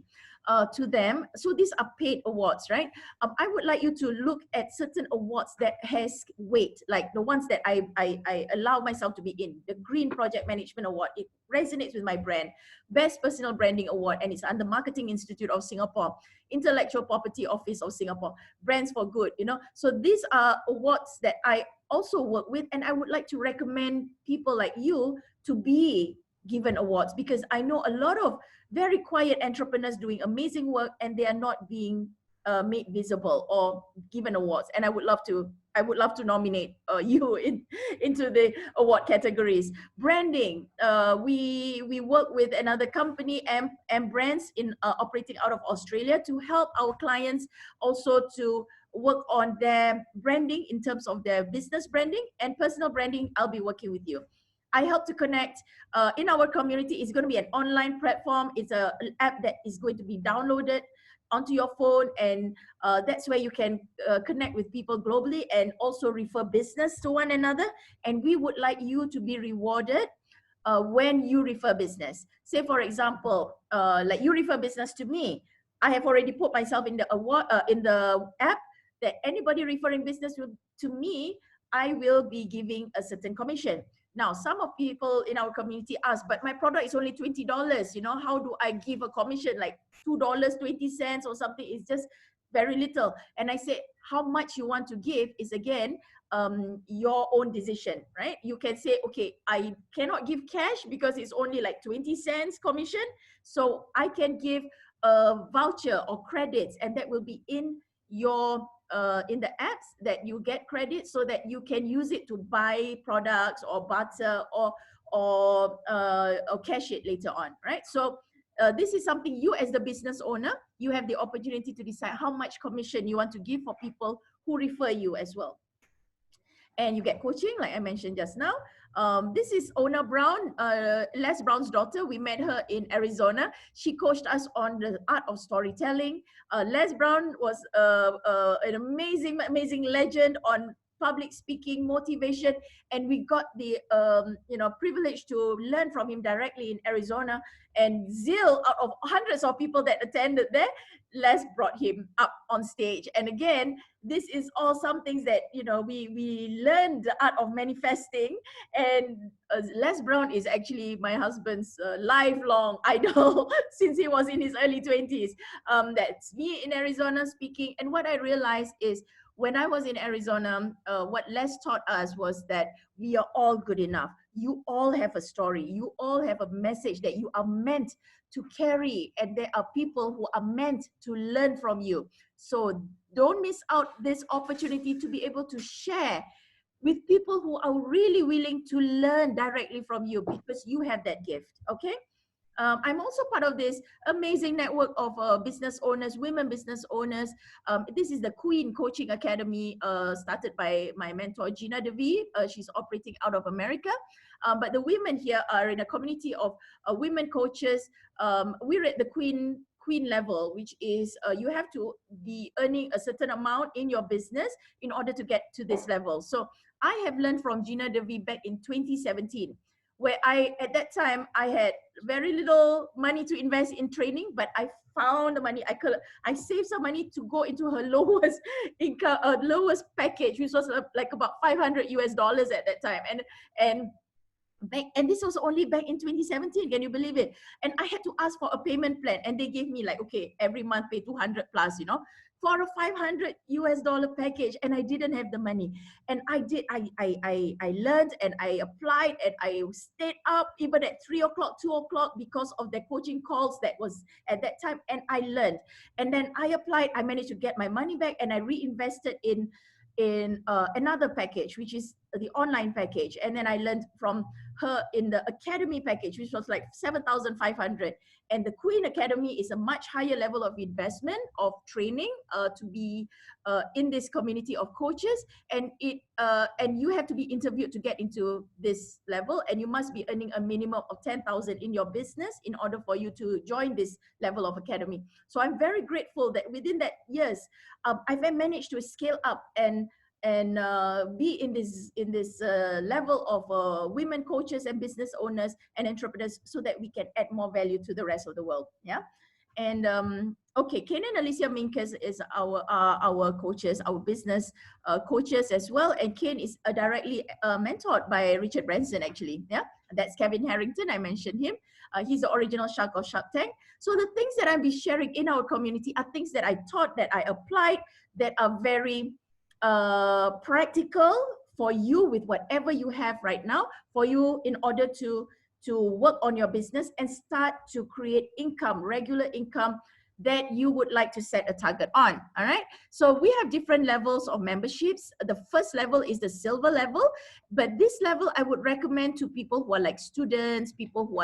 to them. So these are paid awards, right? I would like you to look at certain awards that has weight, like the ones that I allow myself to be in. The Green Project Management Award, it resonates with my brand. Best Personal Branding Award, and it's under Marketing Institute of Singapore. Intellectual Property Office of Singapore. Brands for Good, you know. So these are awards that I also work with, and I would like to recommend people like you to be given awards, because I know a lot of very quiet entrepreneurs doing amazing work and they are not being made visible or given awards. And I would love to nominate you into the award categories. Branding, we work with another company, M Brands, in operating out of Australia, to help our clients also to work on their branding in terms of their business branding and personal branding. I'll be working with you. I help to connect in our community. It's going to be an online platform. It's an app that is going to be downloaded onto your phone, and that's where you can connect with people globally and also refer business to one another. And we would like you to be rewarded when you refer business. Say, for example, like you refer business to me. I have already put myself in the award in the app that anybody referring business to me, I will be giving a certain commission. Now, some of people in our community ask, but my product is only $20. You know, how do I give a commission like $2.20 or something? It's just very little. And I say, how much you want to give is again your own decision, right? You can say, okay, I cannot give cash because it's only like 20 cents commission. So I can give a voucher or credits, and that will be in your in the apps that you get credit, so that you can use it to buy products or barter or cash it later on, right? So this is something you, as the business owner, you have the opportunity to decide how much commission you want to give for people who refer you as well. And you get coaching, like I mentioned just now. This is Ona Brown, Les Brown's daughter. We met her in Arizona. She coached us on the art of storytelling. Les Brown was an amazing legend on public speaking, motivation, and we got the privilege to learn from him directly in Arizona. And out of hundreds of people that attended there, Les brought him up on stage. And again, this is all some things that, you know, we learned the art of manifesting. And Les Brown is actually my husband's lifelong idol since he was in his early 20s. That's me in Arizona speaking. And what I realized is, when I was in Arizona, what Les taught us was that we are all good enough. You all have a story. You all have a message that you are meant to carry. And there are people who are meant to learn from you. So don't miss out this opportunity to be able to share with people who are really willing to learn directly from you, because you have that gift, okay? I'm also part of this amazing network of business owners, women business owners. This is the Queen Coaching Academy, started by my mentor, Gina Devi. She's operating out of America. But the women here are in a community of women coaches. We're at the Queen level, which is you have to be earning a certain amount in your business in order to get to this level. So I have learned from Gina Devi back in 2017. Where at that time, I had very little money to invest in training, but I found the money. I saved some money to go into her lowest income, lowest package, which was like about $500 US at that time. And this was only back in 2017. Can you believe it? And I had to ask for a payment plan, and they gave me like, okay, every month pay 200 plus, you know. for a $500 package, and I didn't have the money. And I learned, and I applied, and I stayed up even at 3 o'clock, 2 o'clock because of the coaching calls that was at that time. And I learned, and then I applied, I managed to get my money back, and I reinvested in another package, which is the online package. And then I learned from her in the academy package, which was like 7,500. And the Queen Academy is a much higher level of investment of training to be in this community of coaches. And you have to be interviewed to get into this level, and you must be earning a minimum of 10,000 in your business in order for you to join this level of academy. So I'm very grateful that within that years, I've managed to scale up and be in this level of women coaches and business owners and entrepreneurs, so that we can add more value to the rest of the world. Yeah. And okay, Kane and Alicia Minkus is our coaches, our business coaches as well. And Kane is directly mentored by Richard Branson, actually. Yeah, that's Kevin Harrington. I mentioned him. He's the original Shark of Shark Tank. So the things that I'll be sharing in our community are things that I taught, that I applied, that are very practical for you with whatever you have right now, for you in order to work on your business and start to create income, regular income that you would like to set a target on. All right. So we have different levels of memberships. The first level is the silver level, but this level I would recommend to people who are like students, people who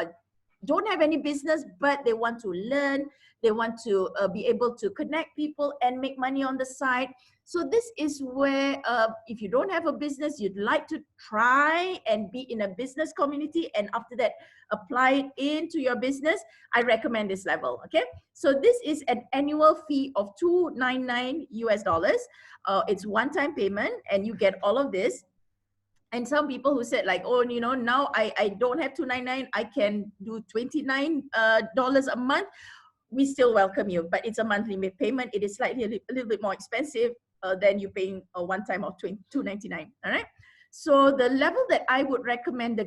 don't have any business, but they want to learn, they want to be able to connect people and make money on the side. So this is where, if you don't have a business, you'd like to try and be in a business community, and after that, apply it into your business, I recommend this level, okay? So this is an annual fee of $299 US. It's one-time payment, and you get all of this. And some people who said like, oh, you know, now I don't have $299, I can do $29 a month. We still welcome you, but it's a monthly payment. It is slightly a little bit more expensive than you paying a one time of $299. All right. So the level that I would recommend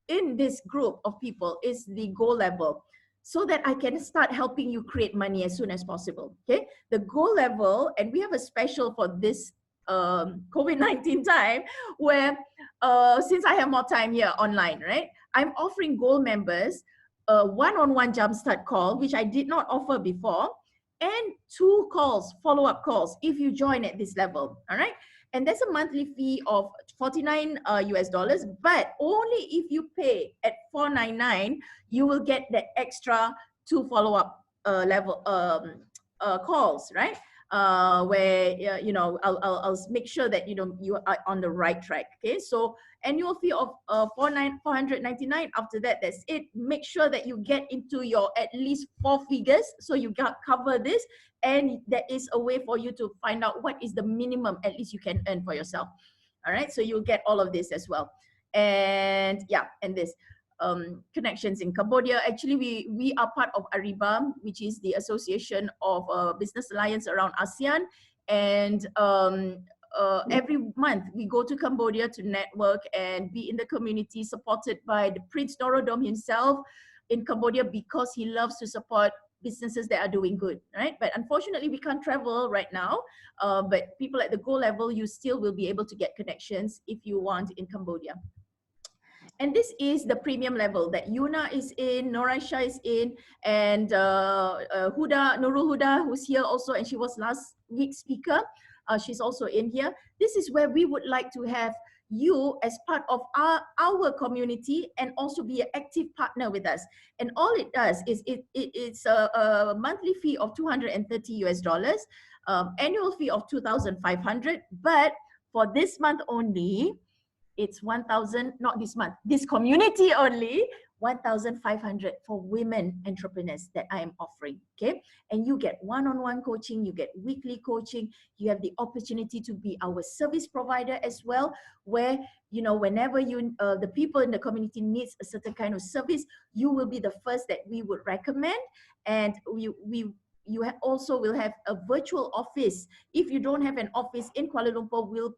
in this group of people is the goal level, so that I can start helping you create money as soon as possible. Okay. The goal level, and we have a special for this COVID-19 time, where since I have more time here online, right, I'm offering gold members a one-on-one jumpstart call, which I did not offer before, and 2 calls, follow-up calls, if you join at this level. All right. And there's a monthly fee of $49 US, but only if you pay at $499, you will get the extra 2 follow-up level calls, right? Where you know, I'll make sure that you are on the right track. Okay, so annual fee of $499. After that, that's it. Make sure that you get into your at least 4 figures, so you cover this, and there is a way for you to find out what is the minimum at least you can earn for yourself. All right, so you'll get all of this as well. And yeah, and this connections in Cambodia. Actually, we are part of ARIBA, which is the Association of Business Alliance around ASEAN. And every month we go to Cambodia to network and be in the community, supported by the Prince Norodom himself in Cambodia, because he loves to support businesses that are doing good, right? But unfortunately, we can't travel right now. But people at the goal level, you still will be able to get connections if you want in Cambodia. And this is the premium level that Yuna is in, Noraisha is in, and Nurul Huda, who's here also, and she was last week's speaker. She's also in here. This is where we would like to have you as part of our community and also be an active partner with us. And all it does is it's a monthly fee of $230 US, annual fee of $2,500. But for this month only, it's 1,000, not this month, this community only, 1,500 for women entrepreneurs that I am offering, okay? And you get one-on-one coaching, you get weekly coaching, you have the opportunity to be our service provider as well, where, you know, whenever the people in the community needs a certain kind of service, you will be the first that we would recommend. And you also will have a virtual office. If you don't have an office in Kuala Lumpur, we'll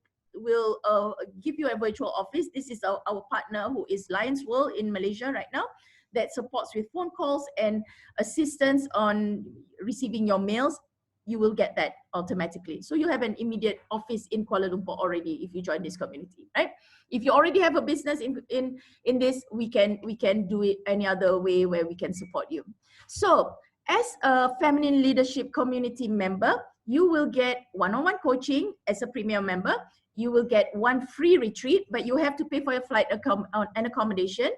give you a virtual office. This is our partner, who is Lions World in Malaysia right now, that supports with phone calls and assistance on receiving your mails. you will get that automatically. So you have an immediate office in Kuala Lumpur already if you join this community, right? If you already have a business in this, we can do it any other way where we can support you. So as a feminine leadership community member, you will get one-on-one coaching as a premium member. You will get one free retreat, but you have to pay for your flight and accommodation.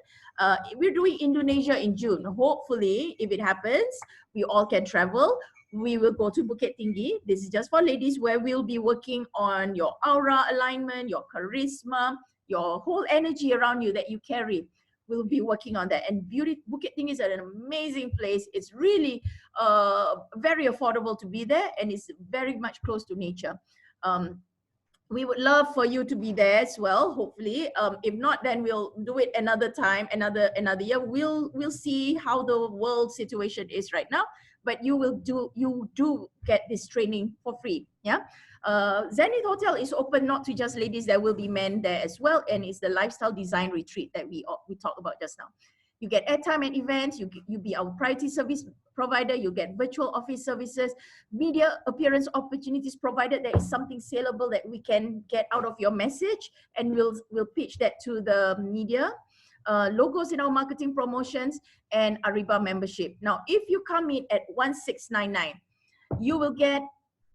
We're doing Indonesia in June. Hopefully, if it happens, we all can travel. We will go to Bukit Tinggi. This is just for ladies, where we'll be working on your aura alignment, your charisma, your whole energy around you that you carry. We'll be working on that. And Bukit Tinggi is an amazing place. It's really very affordable to be there, and it's very much close to nature. We would love for you to be there as well, hopefully. If not, then we'll do it another time, another year. We'll see how the world situation is right now, but you do get this training for free. Yeah. Zenith Hotel is open not to just ladies, there will be men there as well, and it's the lifestyle design retreat that we talked about just now. You get airtime at events, you be our priority service provider, you get virtual office services, media appearance opportunities, provided there is something saleable that we can get out of your message, and we'll pitch that to the media. Logos in our marketing promotions, and Ariba membership. Now, if you come in at 1699, you will get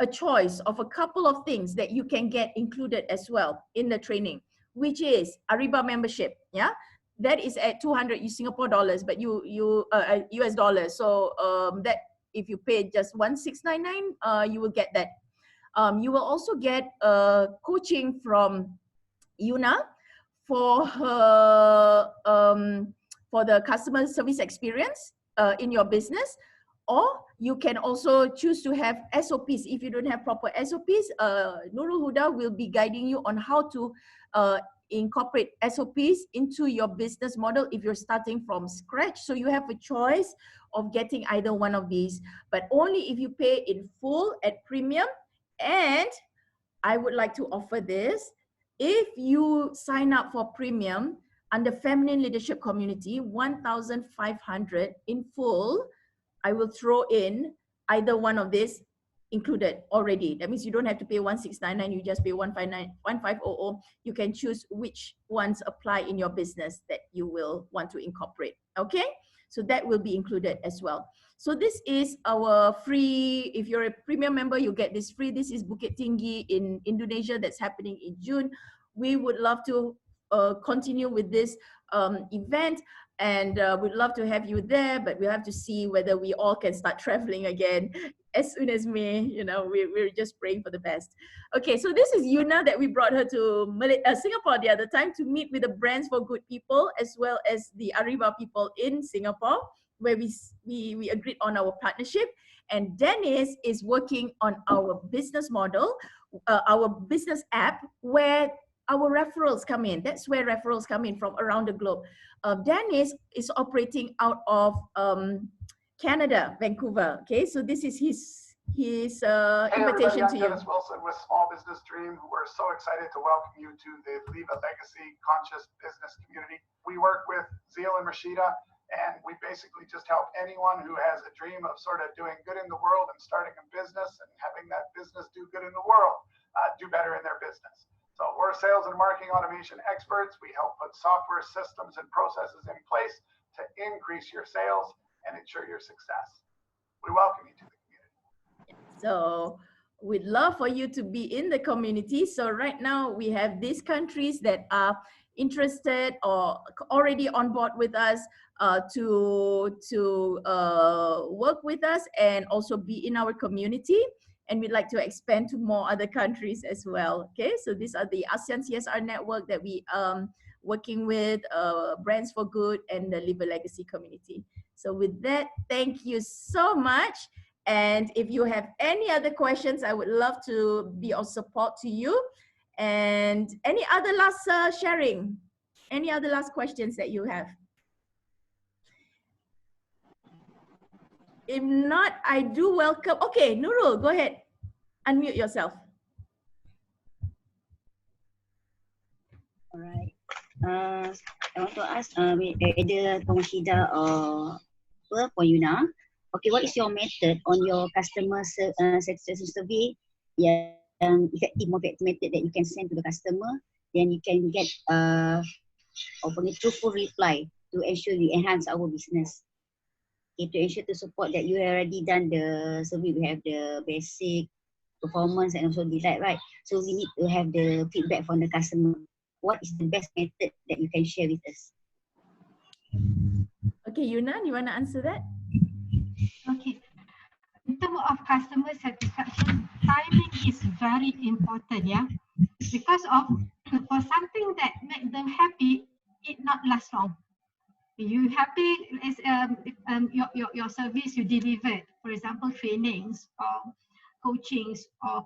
a choice of a couple of things that you can get included as well in the training, which is Ariba membership. Yeah. That is at 200 Singapore dollars, but US dollars. So that if you pay just 1699, you will get that. You will also get coaching from Yuna for her for the customer service experience in your business. Or you can also choose to have SOPs. If you don't have proper SOPs, Nurul Huda will be guiding you on how to incorporate SOPs into your business model if you're starting from scratch. So you have a choice of getting either one of these, but only if you pay in full at premium. And I would like to offer this. If you sign up for premium under Feminine Leadership Community, 1,500 in full, I will throw in either one of these included already. That means you don't have to pay 1699, you just pay 1500. You can choose which ones apply in your business that you will want to incorporate. Okay, so that will be included as well. So this is our free, if you're a premium member, you get this free. This is Bukit Tinggi in Indonesia that's happening in June. We would love to continue with this event, and we'd love to have you there, but we'll have to see whether we all can start traveling again as soon as May. You know, we're just praying for the best. Okay, so this is Yuna that we brought her to Singapore the other time to meet with the Brands for Good people as well as the Ariba people in Singapore, where we agreed on our partnership. And Dennis is working on our business model, our business app, where our referrals come in. That's where referrals come in from around the globe. Dennis is operating out of Canada, Vancouver. Okay, so this is his invitation to you. Dennis Wilson with Small Business Dream. We're so excited to welcome you to the Leave a Legacy Conscious Business community. We work with Zeal and Rashida, and we basically just help anyone who has a dream of sort of doing good in the world and starting a business and having that business do good in the world, do better in their business. So we're sales and marketing automation experts. We help put software systems and processes in place to increase your sales and ensure your success. We welcome you to the community. So we'd love for you to be in the community. So right now we have these countries that are interested or already on board with us to work with us and also be in our community. And we'd like to expand to more other countries as well. Okay, so these are the ASEAN CSR network that we working with, Brands for Good and the Live a Legacy community. So with that, thank you so much. And if you have any other questions, I would love to be of support to you. And any other last sharing? Any other last questions that you have? If not, I do welcome. Okay, Nurul, go ahead. Unmute yourself. All right. I want to ask either Tong Shida or for Yuna. okay, what is your method on your customer satisfaction survey yang effective, more effective method that you can send to the customer, then you can get truthful reply to ensure we enhance our business. Okay, to ensure to support that you have already done the survey, we have the basic performance and also delight, right? So we need to have the feedback from the customer. What is the best method that you can share with us? Okay, Yuna, you want to answer that? Okay. In terms of customer satisfaction, timing is very important, yeah. Because of for something that make them happy, it not last long. You happy as your service you delivered, for example, trainings or coachings or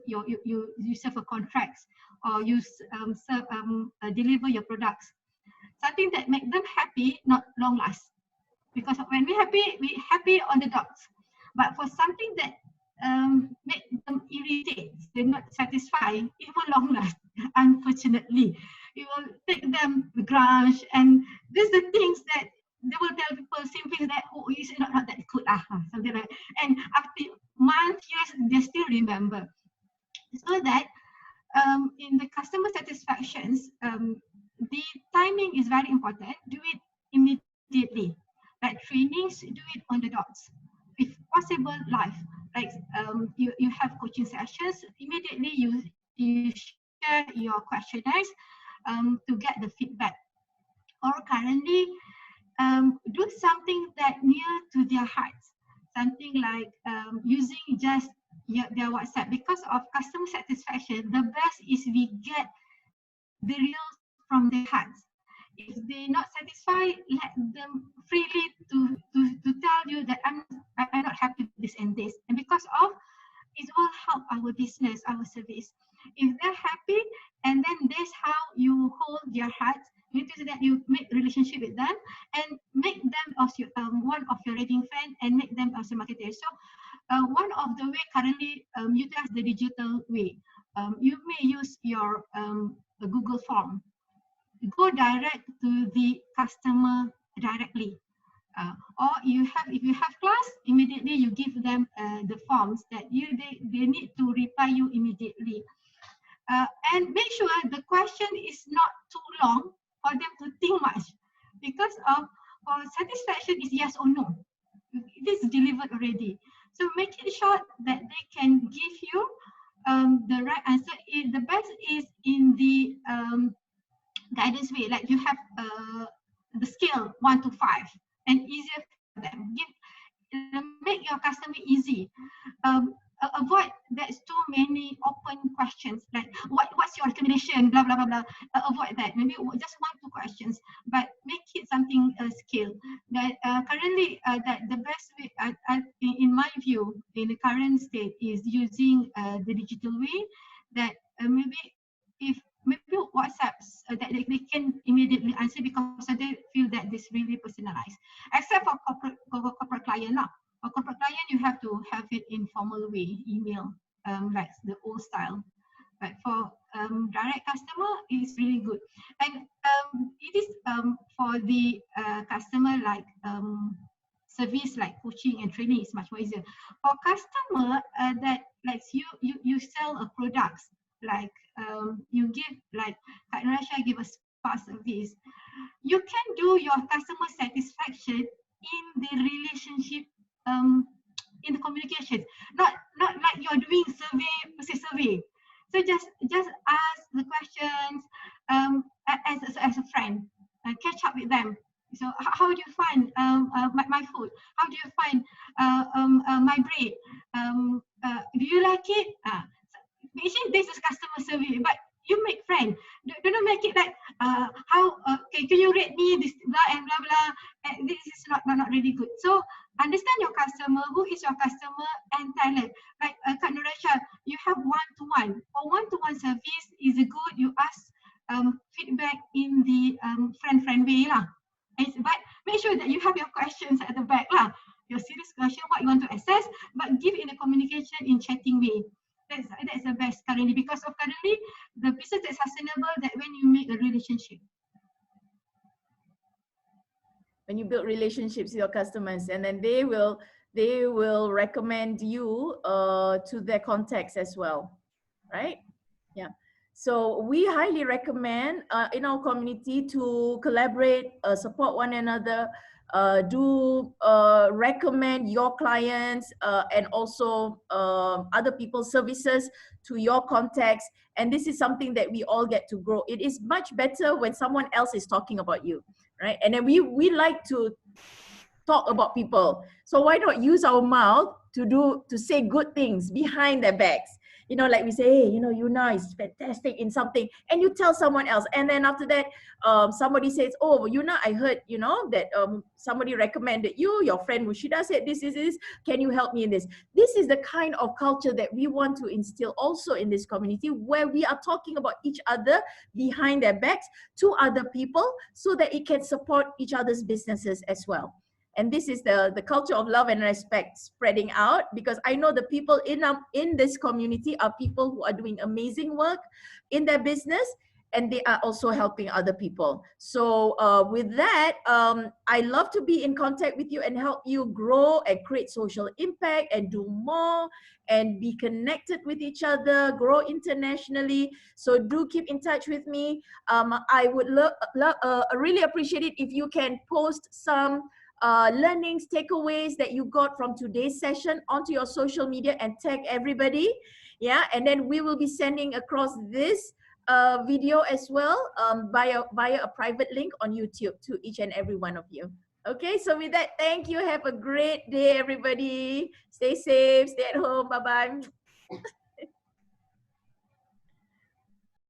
you serve a contracts or you deliver your products. Something that make them happy not long last. Because when we happy on the dots. But for something that make them irritate, they're not satisfied, it will long last, unfortunately. It will take them grudge, and these are the things that they will tell people simply that, oh, it's not that good, something like that. And after months, years, they still remember. So that in the customer satisfactions, the timing is very important. Do it immediately. Like trainings, do it on the dots. If possible, live. Like you have coaching sessions, immediately you share your questionnaires to get the feedback. Or currently, do something that near to their hearts. Something like using just their WhatsApp. Because of customer satisfaction, the best is we get the results from their hearts. If they're not satisfied, let them freely to tell you that I'm not happy with this and this. And because of it will help our business, our service. If they're happy, and then that's how you hold their hearts, which is that you make relationship with them and make them as your, one of your rating friend and make them as a marketer. So one of the way currently utilize the digital way. You may use your Google form. Go direct to the customer directly. Or if you have class, immediately you give them the forms that they need to reply you immediately. And make sure the question is not too long for them to think much, because of satisfaction is yes or no. It is delivered already. So make it short that they can give you the right answer. The best is in the guidance way, like you have the scale 1 to 5 and easier for them. Make your customer easy. Avoid there's too many open questions like what's your recommendation, blah blah blah blah. Avoid that. Maybe just 1, 2 questions, but make it something skill. That currently that the best way, in my view, in the current state, is using the digital way. That maybe if maybe WhatsApps that they can immediately answer because they feel that this really personalized. Except for corporate client now. For corporate client, you have to have it in formal way, email, like the old style. But for direct customer, it's really good. And it is for the customer like service like coaching and training is much more easier. For customer that like you sell a products, like you give like Kak Narasha give a spa service, you can do your customer satisfaction in the relationship, in the communication, not like you're doing survey. So just ask the questions as a friend, catch up with them. So how do you find my food? How do you find my bread? Do you like it? Actually, this is customer service, but you make friend. Do not make it like okay, can you rate me this blah and blah blah. This is not really good. So understand your customer, who is your customer, and tell it. Like Kak Narasha, you have 1-to-1. For 1-to-1 service is good. You ask feedback in the friend way lah. But make sure that you have your questions at the back lah. Your serious question, what you want to assess, but give in a communication in chatting way. That's the best currently, because of currently the business is sustainable that when you make a relationship. when you build relationships with your customers, and then they will recommend you to their contacts as well, right? Yeah. So we highly recommend in our community to collaborate, support one another, recommend your clients and also other people's services to your contacts. And this is something that we all get to grow. It is much better when someone else is talking about you, right? And then we like to talk about people. So why not use our mouth to say good things behind their backs? You know, like we say, hey, you know, Yuna is fantastic in something, and you tell someone else, and then after that, somebody says, oh, Yuna, I heard, you know, that somebody recommended you, your friend Mushida said this is this, can you help me in this? This is the kind of culture that we want to instill also in this community, where we are talking about each other behind their backs to other people, so that it can support each other's businesses as well. And this is the culture of love and respect spreading out, because I know the people in this community are people who are doing amazing work in their business, and they are also helping other people. So with that, I love to be in contact with you and help you grow and create social impact and do more and be connected with each other, grow internationally. So do keep in touch with me. I would really appreciate it if you can post some learnings, takeaways that you got from today's session onto your social media and tag everybody. Yeah, and then we will be sending across this video as well via a private link on YouTube to each and every one of you. Okay, so with that, thank you. Have a great day, everybody. Stay safe, stay at home. Bye-bye.